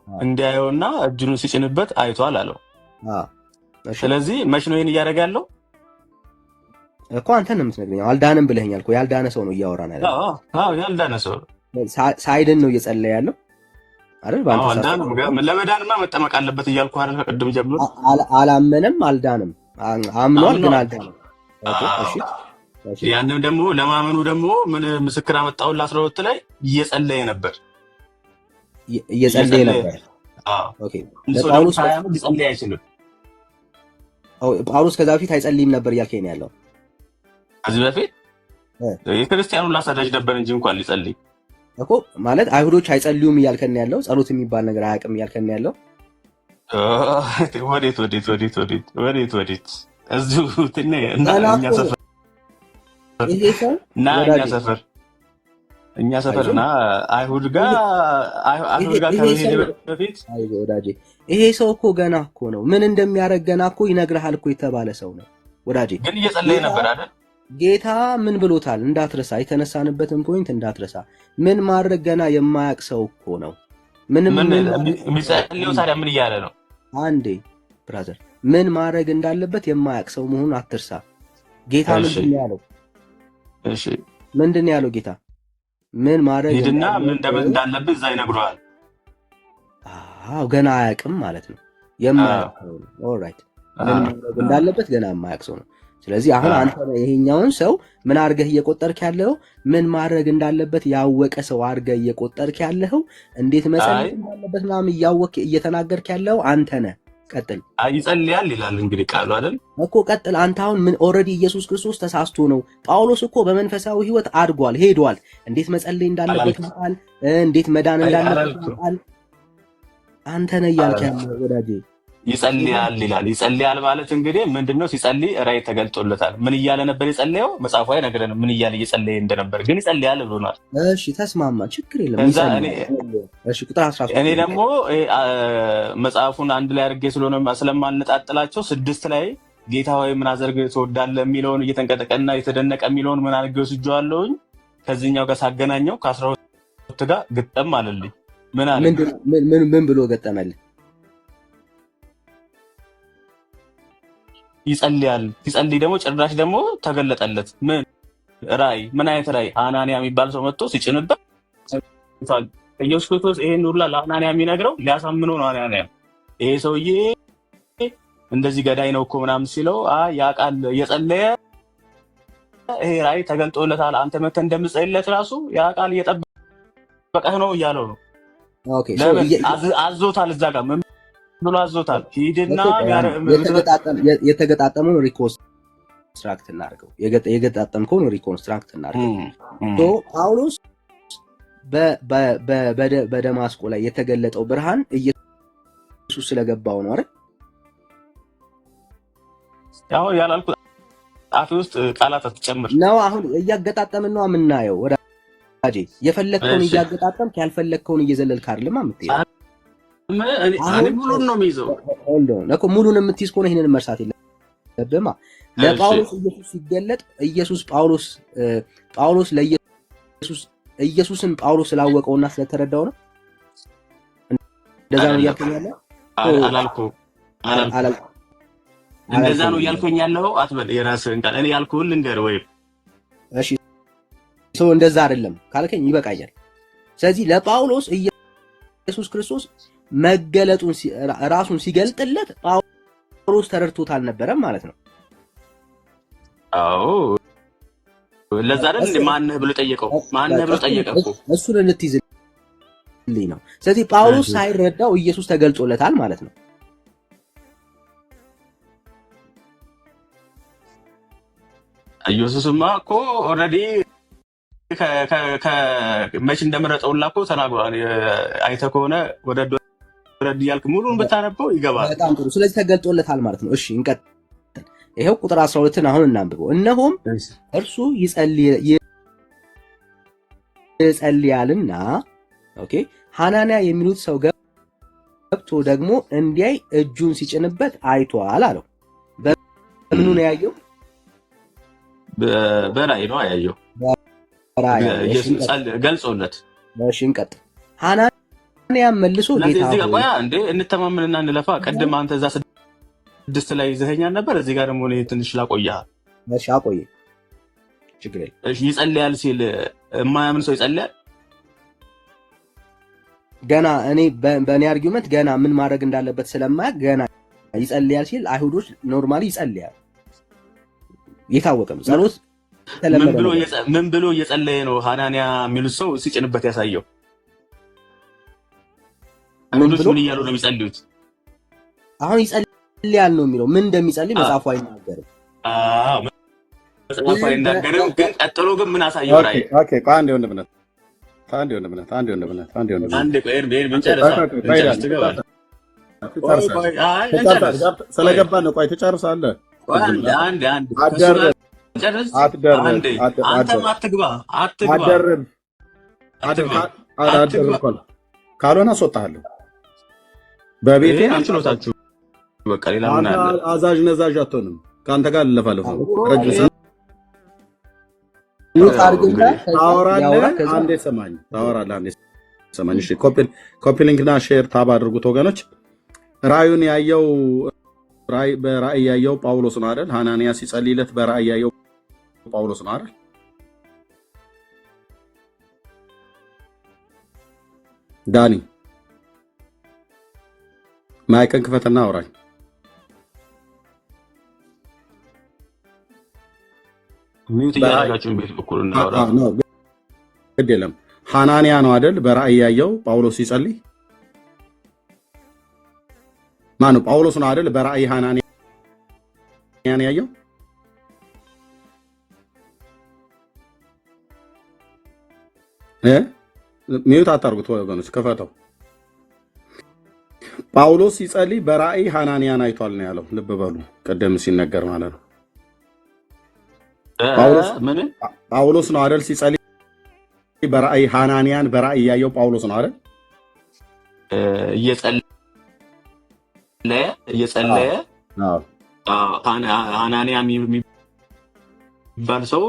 እንዲያየውና እጁን ሲጭንበት አይቷል አለው። ስለዚህ መች ነው ይሄን እያደረገ ያለው? እኮ አንተ ነው የምትነግረኝ። አልዳንም ብለኸኛል እኮ። ያልዳነ ሰው ነው እያወራን ያለው። አዎ ያልዳነ ሰው ሳይድን ነው እየጸለየ ያለው አይደል? ለመዳንማ መጠመቅ አለበት እያልኩ አይደል? ከቅድም ጀምሮ አላመነም፣ አልዳንም። አምኗል ግን አልዳንም። እሺ ያንንም ደግሞ ለማመኑ ደግሞ ምን ምስክር አመጣው? ለ12 ላይ እየጸለየ ነበር። ኦኬ ጳውሎስ ሊጸልይ አይችልም። ጳውሎስ ከዛ በፊት አይጸልይም ነበር እያልከኝ ነው ያለው? ከዚህ በፊት የክርስቲያኑን ላሳዳጅ ነበር እንጂ እንኳን ሊጸልይ እኮ ማለት አይሁዶች አይጸልዩም እያልከን ያለው? ጸሎት የሚባል ነገር አያውቅም እያልከን ያለው? ወዴት እዚሁ እኛ ሰፈርና አይሁድ ጋር ከመሄድ በፊት ወዳጄ፣ ይሄ ሰው እኮ ገና እኮ ነው ምን እንደሚያደርግ ገና እኮ ይነግርሃል እኮ የተባለ ሰው ነው ወዳጄ። ግን እየጸለየ ነበር አይደል? ጌታ ምን ብሎታል እንዳትረሳ፣ የተነሳንበትን ፖይንት እንዳትረሳ። ምን ማድረግ ገና የማያውቅ ሰው እኮ ነው። የሚጸልየው ታዲያ ምን እያለ ነው? አንዴ ብራዘር፣ ምን ማድረግ እንዳለበት የማያውቅ ሰው መሆኑን አትርሳ። ጌታ ምንድን ነው ያለው? እሺ ምንድን ነው ያለው ጌታ? ምን ማድረግ ሂድና ምን እንዳለበት እዛ ይነግረዋል። አዎ ገና አያውቅም ማለት ነው። የማያውቅ ነው። ኦልራይት፣ ምን ማድረግ እንዳለበት ገና የማያውቅ ሰው ነው። ስለዚህ አሁን አንተ ይሄኛውን ሰው ምን አድርገህ እየቆጠርክ ያለው? ምን ማድረግ እንዳለበት ያወቀ ሰው አድርገህ እየቆጠርክ ያለው? እንዴት መጸለይ እንዳለበት ምናምን እያወቅህ እየተናገርክ ያለው አንተ ነህ። ቀጥል። ይጸልያል ይላል እንግዲህ ቃሉ አይደል እኮ። ቀጥል አንተ። አሁን ምን ኦልሬዲ ኢየሱስ ክርስቶስ ተሳስቶ ነው። ጳውሎስ እኮ በመንፈሳዊ ሕይወት አድጓል፣ ሄዷል። እንዴት መጸለይ እንዳለበት ያውቃል፣ እንዴት መዳን እንዳለበት ያውቃል። አንተ ነህ እያልክ ያለው ወዳጄ። ይጸልያል ይላል። ይጸልያል ማለት እንግዲህ ምንድነው? ሲጸልይ ራእይ ተገልጦለታል። ምን እያለ ነበር የጸለየው? መጽሐፉ አይነግረንም ምን እያለ እየጸለየ እንደነበር፣ ግን ይጸልያል ብሎናል። እሺ ተስማማ፣ ችግር የለም። እሺ ቁጥር 13 እኔ ደግሞ መጽሐፉን አንድ ላይ አድርጌ ስለማነጣጥላቸው 6 ላይ ጌታ ሆይ ምን አዘርግ ትወዳለህ የሚለውን እየተንቀጠቀና የተደነቀ የሚለውን ምን አድርጌ ወስጄዋለሁኝ። ከዚህኛው ጋር ሳገናኘው ከ12 ጋር ግጠም አለልኝ። ምን ብሎ ገጠመልህ? ይጸልያል። ሲጸልይ ደግሞ ጭራሽ ደግሞ ተገለጠለት። ምን ራእይ? ምን አይነት ራእይ? ሐናንያ የሚባል ሰው መጥቶ ሲጭንበት ኢየሱስ ክርስቶስ ይሄን ሁላ ለሐናንያ የሚነግረው ሊያሳምነው ነው። ሐናንያ ይሄ ሰውዬ እንደዚህ ገዳይ ነው እኮ ምናምን ሲለው ያ ቃል እየጸለየ ይሄ ራእይ ተገልጦለታል፣ አንተ መተህ እንደምትጸልይለት ራሱ ያ ቃል እየጠበቀህ ነው እያለው ነው። አዞታል። እዛ ጋር ምን ብሎ አዞታል? ሂድና የተገጣጠመውን ሪኮንስትራክት እናድርገው። የገጣጠምከውን ሪኮንስትራክት እናድርገው። ጳውሎስ በደማስቆ ላይ የተገለጠው ብርሃን ኢየሱስ ስለገባው ነው አይደል? ያው ያላልኩት አፍ ውስጥ ቃላት አትጨምር ነው። አሁን እያገጣጠምን ነው የምናየው ወዳጄ። የፈለግከውን እያገጣጠምክ ያልፈለግከውን እየዘለልክ አይደለም የምትሄደው። እኔ ሙሉን ነው የሚይዘው እኮ። ሙሉን የምትይዝ ከሆነ ይሄንን መርሳት የለብህማ። ለጳውሎስ ኢየሱስ ሲገለጥ ጳውሎስ ለኢየሱስ ኢየሱስን ጳውሎስ ስላወቀውና ስለተረዳው ነው። እንደዛ ነው እያልከኝ ያለው? አላልኩም። እንደዛ ነው እያልከኝ ያለው አትበል። የራስህን ቃል እኔ ያልኩህን ልንገርህ ወይ? እሺ እንደዛ አይደለም ካልከኝ ይበቃኛል። ስለዚህ ለጳውሎስ ኢየሱስ ክርስቶስ መገለጡን ራሱን ሲገልጥለት ጳውሎስ ተረድቶት አልነበረም ማለት ነው። አዎ ለዛ አይደል ማነህ ብሎ ጠየቀው። ማነህ ብሎ ጠየቀው እኮ እሱን እንድትይዝልኝ ነው። ስለዚህ ጳውሎስ ሳይረዳው ኢየሱስ ተገልጾለታል ማለት ነው። ኢየሱስማ እኮ ኦልሬዲ መች እንደመረጠውላ እኮ ተናግሯል። አይተህ ከሆነ ወረድ እያልክ ሙሉን ብታነበው ይገባል። በጣም ጥሩ። ስለዚህ ተገልጦለታል ማለት ነው። እሺ እንቀጥል። ይሄው ቁጥር 12ን አሁን እናንብበው። እነሆም እርሱ ይጸልያልና ኦኬ ሐናንያ የሚሉት ሰው ገብቶ ደግሞ እንዲያይ እጁን ሲጭንበት አይቷል አለው። በምኑ ነው ያየው? በራእይ ነው ያየው። ኢየሱስ ገልጾለት። እሺ እንቀጥል። ሐናንያ መልሶ ጌታ እዚህ ጋር ቆያ እንዴ እንተማመንና እንለፋ። ቀድም አንተ እዛ 6 ላይ ይዘኸኛል ነበር። እዚህ ጋር ደግሞ እኔ ትንሽ ላቆያህ። እሺ አቆየ፣ ችግር የለም። እሺ ይጸልያል ሲል የማያምን ሰው ይጸልያል? ገና እኔ በእኔ አርጊውመንት ገና ምን ማድረግ እንዳለበት ስለማያውቅ ገና ይጸልያል ሲል አይሁዶች ኖርማሊ ይጸልያል። የታወቀ ነው። ጸሎት ምን ብሎ እየጸለየ ነው ሐናንያ የሚሉት ሰው ሲጭንበት ያሳየው? አይሁዶች ምን እያሉ ነው የሚጸልዩት? አሁን ይጸልያል ነው የሚለው። ምን እንደሚጸልይ መጽሐፉ አይናገርም። መጽሐፉ አይናገርም። ግን ቀጥሎ ግን ምን አሳየው? ራእይ ኦኬ አንድ ወንድምነት ስለገባን ነው። ቆይ ትጨርሳለህ። ካልሆነ አስወጣሃለሁ። በቤቴ አዛዥ ነዛዥ አትሆንም። ከአንተ ጋር ልለፋለሁ። ታወራለህ። አንዴ ሰማኝ። ኮፒ ሊንክና ሼር ታብ አድርጉት ወገኖች። ራእዩን ያየው በራእይ ያየው ጳውሎስ ነው አይደል? ሐናንያ ሲጸልይለት በራእይ ያየው ጳውሎስ ነው አይደል? ዳኒ ማይክን ክፈትና አውራኝ። ሚውት እያደረጋችሁ ቤት በኩል እናወራ ነው። ግድ የለም። ሐናንያ ነው አይደል? በራእይ ያየው ጳውሎስ ሲጸልይ ማነው? ጳውሎስ ነው አይደል? በራእይ ሐናንያን ያየው ሚውት አታርጉት ወገኖች፣ ክፈተው። ጳውሎስ ሲጸልይ በራእይ ሐናንያን አይቷል ነው ያለው። ልብ በሉ፣ ቅድም ሲነገር ማለት ነው። ጳውሎስ ነው አይደል? ሲጸልይ በራእይ ሐናንያን በራእይ ያየው ጳውሎስ ነው አይደል? እየጸለየ ሐናንያ የሚባል ሰው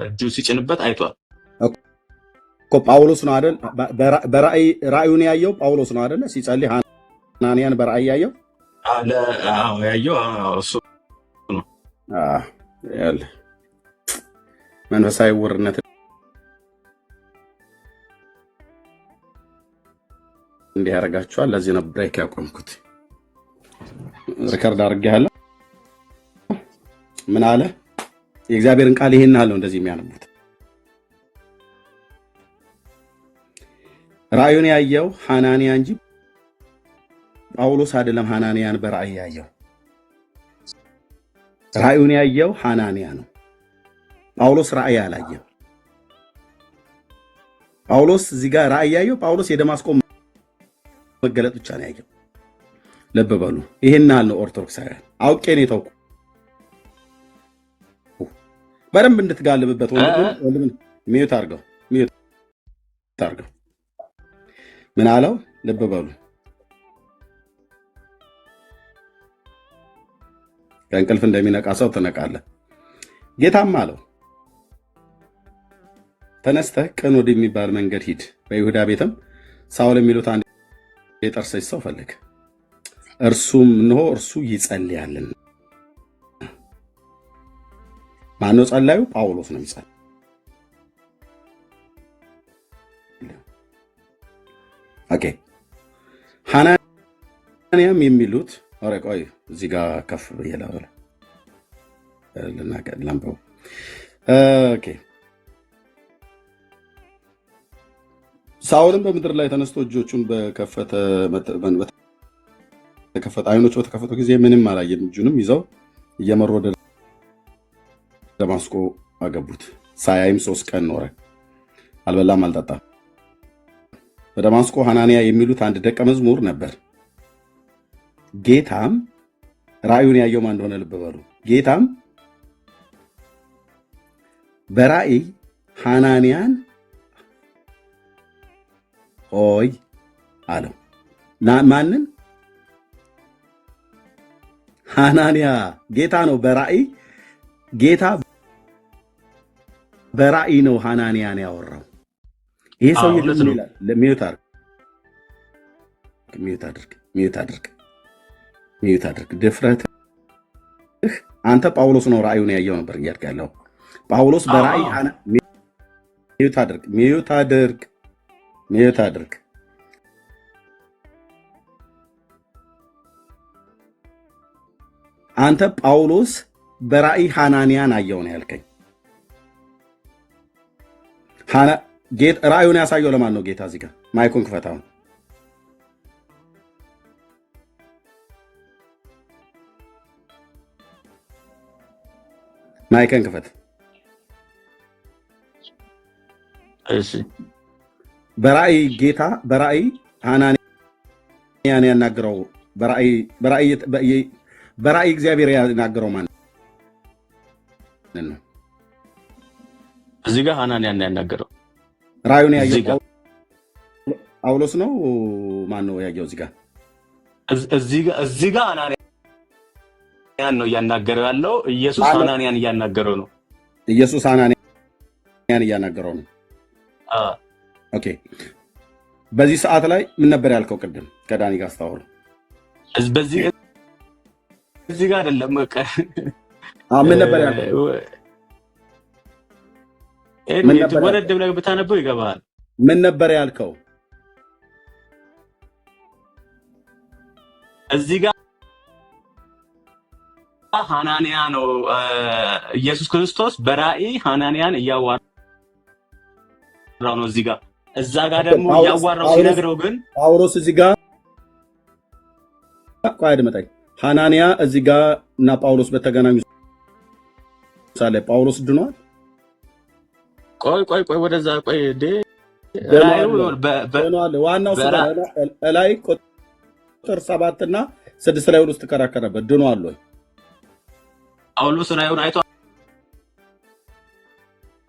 እጁ ሲጭንበት አይቷል እኮ። ጳውሎስ ነው አይደል? ራእዩን ያየው ጳውሎስ ነው አይደል? ሲጸልይ ሐናንያን በራእይ ያየው እሱ ነው። መንፈሳዊ ውርነት እንዲህ ያደርጋችኋል። ለዚህ ነው ብሬክ ያቆምኩት። ሪከርድ አድርጌያለሁ። ምን አለ? የእግዚአብሔርን ቃል ይሄን አለው እንደዚህ የሚያነቡት። ራእዩን ያየው ሐናንያ እንጂ ጳውሎስ አይደለም። ሐናንያን በራእይ ያየው ራእዩን ያየው ሐናንያ ነው። ጳውሎስ ራእይ አላየም። ጳውሎስ እዚህ ጋር ራእይ ያየው ጳውሎስ የደማስቆ መገለጥ ብቻ ነው ያየው። ልብ በሉ። ይሄን ያህል ነው ኦርቶዶክሳውያን። አውቄ ነው የተውኩ በደንብ እንድትጋልብበት ወንድም ሚዩት አድርገው ምን አለው? ልብ በሉ። ከእንቅልፍ እንደሚነቃ ሰው ትነቃለህ። ጌታም አለው ተነስተህ ቅን ወደሚባል መንገድ ሂድ፣ በይሁዳ ቤትም ሳውል የሚሉት አንድ የጠርሴስ ሰው ፈልግ፣ እርሱም እነሆ እርሱ ይጸልያልና። ማነው ጸላዩ? ጳውሎስ ነው የሚጸልየው። ኦኬ ሐናንያም የሚሉት ቆይ እዚህ ጋር ከፍ ብዬ ላንብበው። ኦኬ ሳውልም በምድር ላይ ተነስቶ እጆቹን በከፈተ አይኖቹ በተከፈቱ ጊዜ ምንም አላየም። እጁንም ይዘው እየመሩ ወደ ደማስቆ አገቡት። ሳያይም 3 ቀን ኖረ፣ አልበላም አልጠጣም። በደማስቆ ሐናንያ የሚሉት አንድ ደቀ መዝሙር ነበር። ጌታም ራእዩን ያየው ማን እንደሆነ ልብ በሉ። ጌታም በራእይ ሐናንያን ሆይ አለው። ማንን? ሐናንያ። ጌታ ነው በራእይ ጌታ በራእይ ነው ሐናንያን ያወራው። ይሄ ሰው ይላል ሚዩት አድርግ ድፍረትህ። አንተ ጳውሎስ ነው ራእዩን ያየው ነበር እያልክ ያለው። ጳውሎስ በራእይ ሚዩት አድርግ። አንተ ጳውሎስ በራእይ ሐናንያን አየው ነው ያልከኝ። ራእዩን ያሳየው ለማን ነው? ጌታ እዚህ ጋር ማይኩን ክፈታው። ማይክን ክፈት። እሺ በራእይ ጌታ በራእይ ሐናንያን ያናገረው በራእይ እግዚአብሔር ያናገረው ማን ነው? እዚህ ጋር ሐናንያን ያናገረው ራእዩን ያየው ጳውሎስ ነው። ማን ነው ያየው? እዚህ ጋር ሐናንያን ነው እያናገረው ያለው። ኢየሱስ ሐናንያን እያናገረው ነው። ኢየሱስ ሐናንያን እያናገረው ነው። ኦኬ በዚህ ሰዓት ላይ ምን ነበር ያልከው? ቅድም ከዳኒ ጋር አስተዋወሩ። እዚህ ጋር አይደለም። ምን ነበር ያልከው? ወረድ ብለህ ብታነበው ይገባሃል። ምን ነበር ያልከው? እዚህ ጋር ሐናንያ ነው ኢየሱስ ክርስቶስ በራእይ ሐናንያን እያዋራው ነው። እዚህ ጋር እዛ ጋር ደግሞ እያዋራው ሲነግረው ግን ጳውሎስ እዚህ ጋር ቆይ አድመጠኝ። ሐናንያ እዚህ ጋር እና ጳውሎስ በተገናኙ ሳለ ጳውሎስ ድኗል። ቆይ ወደዛ ቆይ ዋናው ላይ ቁጥር 7 እና 6 ላይ ውስጥ ተከራከረበት። ድኗል ወይ? ጳውሎስ ራእዩን አይቷል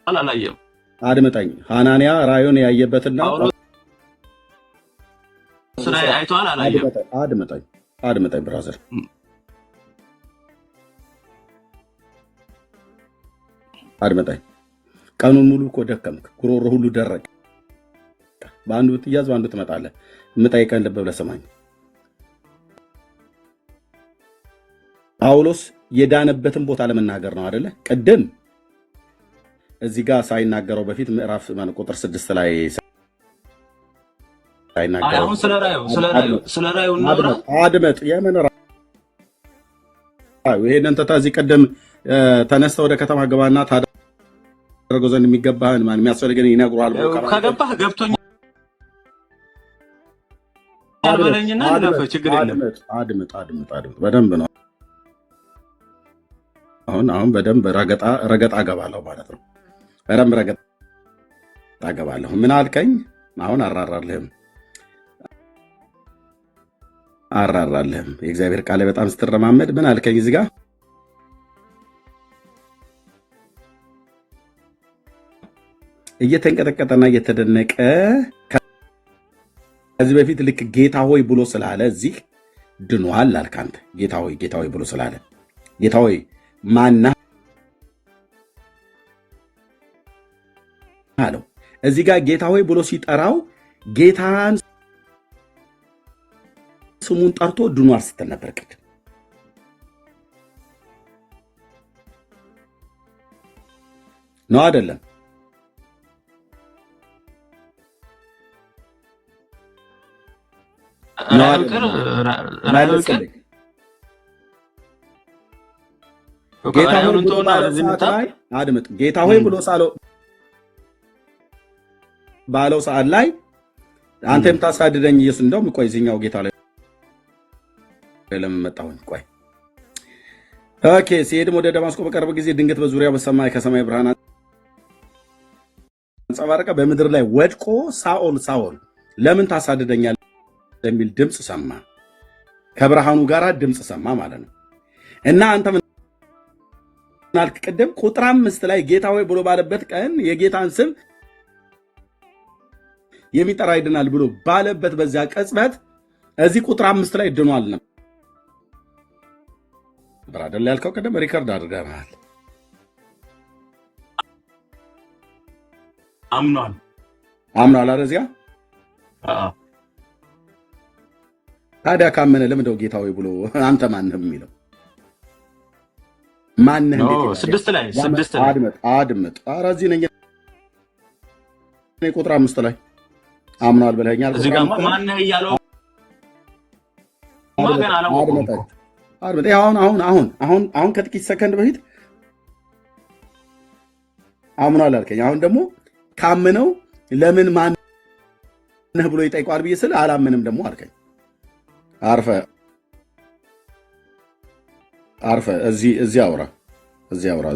አላየም? አድምጠኝ። ሐናንያ ራእዩን ያየበትና ጳውሎስ ራእይ አይቷል አላየም? አድምጠኝ ብራዘር። አድምጠኝ። ቀኑን ሙሉ እኮ ደከምክ፣ ጉሮሮ ሁሉ ደረቀ። በአንዱ ብትያዝ በአንዱ ትመጣለህ። የምጠይቀን ልብ ብለህ ስማኝ። ጳውሎስ የዳነበትን ቦታ ለመናገር ነው አይደለ? ቅድም እዚህ ጋር ሳይናገረው በፊት ምዕራፍ ቁጥር 6 ላይ ሳይናገረው አሁን ስለ ራእዩ አድመጥ። የምን ራእዩ? ይሄንን ተታ እዚህ ቅድም ተነስተህ ወደ ከተማ ገባና ታደርገው ዘንድ የሚገባህን ማን የሚያስፈልገን ይነግሩሃል። ከገባህ ገብቶኛል በለኝና ለፈ ችግር የለም። አድምጥ በደንብ ነው። አሁን በደንብ ረገጣ ገባለሁ ማለት ነው። በደንብ ረገጣ ታገባለሁ። ምን አልከኝ? አሁን አራራልህም። የእግዚአብሔር ቃል በጣም ስትረማመድ ምን አልከኝ? እዚህ ጋር እየተንቀጠቀጠና እየተደነቀ ከዚህ በፊት ልክ ጌታ ሆይ ብሎ ስላለ እዚህ ድኗል አልክ አንተ። ጌታ ሆይ ብሎ ስላለ ጌታ ሆይ ማነህ አለው። እዚህ ጋር ጌታ ሆይ ብሎ ሲጠራው ጌታን ስሙን ጠርቶ ድኗል ስትል ነበር ቅድም። ነው አይደለም? ጌታ ሆይ ብሎ ባለው ሰዓት ላይ አንተ የምታሳድደኝ ኢየሱስ እንደውም ቆይ እዚህኛው ጌታ ላይ ለምን መጣሁኝ? ቆይ ኦኬ። ሲሄድም ወደ ደማስቆ በቀረበ ጊዜ ድንገት በዙሪያው ከሰማይ ብርሃን አንጸባረቀ። በምድር ላይ ወድቆ ሳኦል ሳኦል ለምን ታሳድደኛለህ የሚል ድምፅ ሰማ። ከብርሃኑ ጋር ድምፅ ሰማ ማለት ነው። እና አንተ ምን አልክ ቅድም? ቁጥር 5 ላይ ጌታ ሆይ ብሎ ባለበት ቀን የጌታን ስም የሚጠራ ይድናል ብሎ ባለበት በዚያ ቅጽበት እዚህ ቁጥር 5 ላይ ድኗል ነበር አይደል ያልከው? ቅድም ሪከርድ አድርገናል። አምኗል አረዚያ ታዲያ ካመነ ለምንድነው ጌታ ሆይ ብሎ አንተ ማነህ የሚለው? ማነህ? ስድስት ላይ አድምጥ። ኧረ እዚህ ነኝ ቁጥር 5 ላይ አምኗል ብለኸኛል። እዚህ ጋር ማነህ እያለው ማገን አላወቀም። አድምጥ። አሁን ከጥቂት ሰከንድ በፊት አምኗል አልከኝ። አሁን ደግሞ ካመነው ለምን ማነህ ብሎ ይጠይቋል ብዬ ስል አላምንም ደግሞ አልከኝ። አርፈ እዚህ አውራ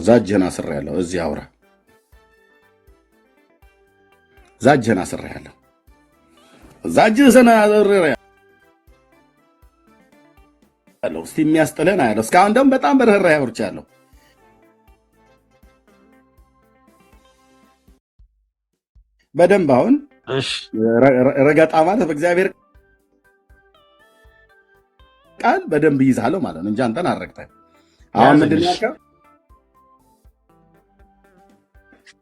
ዛጅህን አስሬያለሁ። እዚህ አውራ ዛጅህን አስሬያለሁ። ዛጅህን አስሬያለሁ። እስቲ የሚያስጥልህን አያለሁ። እስካሁን ደግሞ በጣም በርህራሄ አውርቻለሁ። በደንብ አሁን ረገጣ ማለት በእግዚአብሔር ቃል በደንብ ይይዛለሁ ማለት ነው እንጂ አንተን አረግጠህ። አሁን ምንድን ነው ያልከው?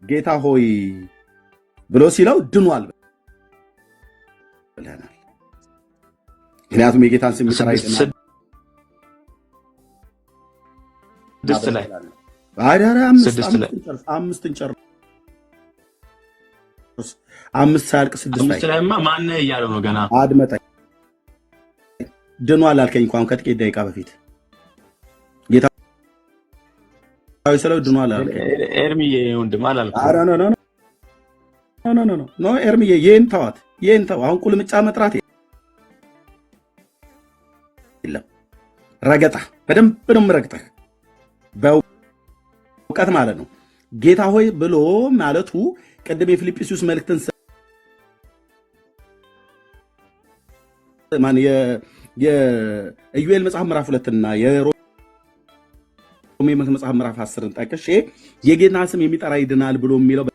ጌታ ሆይ ብሎ ሲለው ድኗል ብለናል። ምክንያቱም የጌታን ስም ይጠራ ይደናል። ስድስት ላይ አምስትን ጨርስ። 5 ሳያልቅ 6 ላይማ ማነህ እያለው ነው ገና። አድመጠኝ። ድኗል አልከኝ እንኳን ከጥቂት ደቂቃ በፊት ጌታ ሆይ ስለው ድኗል አልከኝ። ኤርሚዬ ወንድም አላልኩም። ኧረ ኖ ኤርሚዬ ይሄን ተዋት፣ ይሄን ተው። አሁን ቁልምጫ መጥራት የለም። ረገጣ በደንብ ነው የምረግጠህ፣ በእውቀት ማለት ነው። ጌታ ሆይ ብሎ ማለቱ ቅድም የፊልጵስዩስ መልእክትን የኢዩኤል መጽሐፍ ምዕራፍ 2 እና የሮሜ መጽሐፍ ምዕራፍ 10ን ጠቅሼ የጌታ ስም የሚጠራ ይድናል ብሎ የሚለው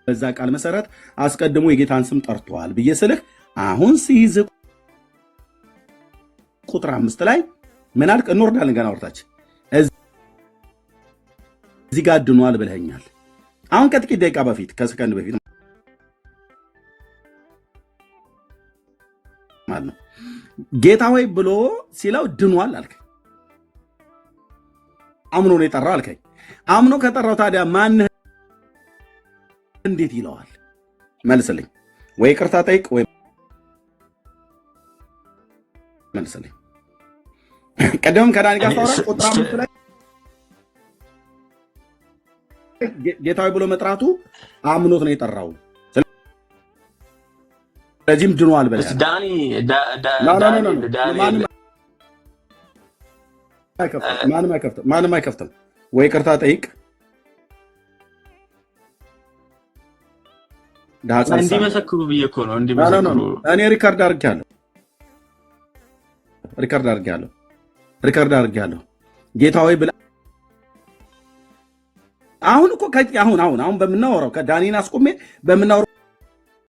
በዛ ቃል መሰረት አስቀድሞ የጌታን ስም ጠርቷል ብዬ ስልህ አሁን ሲይዝ ቁጥር 5 ላይ ምን አልክ? እንወርዳለን ገና ወርታች እዚህ ጋር ድኗል ብለኸኛል። አሁን ከጥቂት ደቂቃ በፊት ከሰከንድ በፊት ማለት ነው። ጌታ ሆይ ብሎ ሲለው ድኗል አልከኝ። አምኖ ነው የጠራው አልከኝ። አምኖ ከጠራው ታዲያ ማንህ እንዴት ይለዋል? መልስልኝ። ወይ ይቅርታ ጠይቅ ወይ መልስልኝ። ቀደም ከዳኒ ጋር ታወራ ቁጥር 5 ላይ ጌታ ሆይ ብሎ መጥራቱ አምኖት ነው የጠራው። ስለዚህም ድኗል ብለህ ማንም አይከፍትም። ወይ ይቅርታ ጠይቅ እንዲመሰክሩ ብዬ እኮ ነው እንዲመሰክሩ። እኔ ሪካርድ አድርጌያለሁ ጌታ ሆይ ብላ አሁን እኮ አሁን በምናወራው ከዳኒን አስቆሜ በምናወራው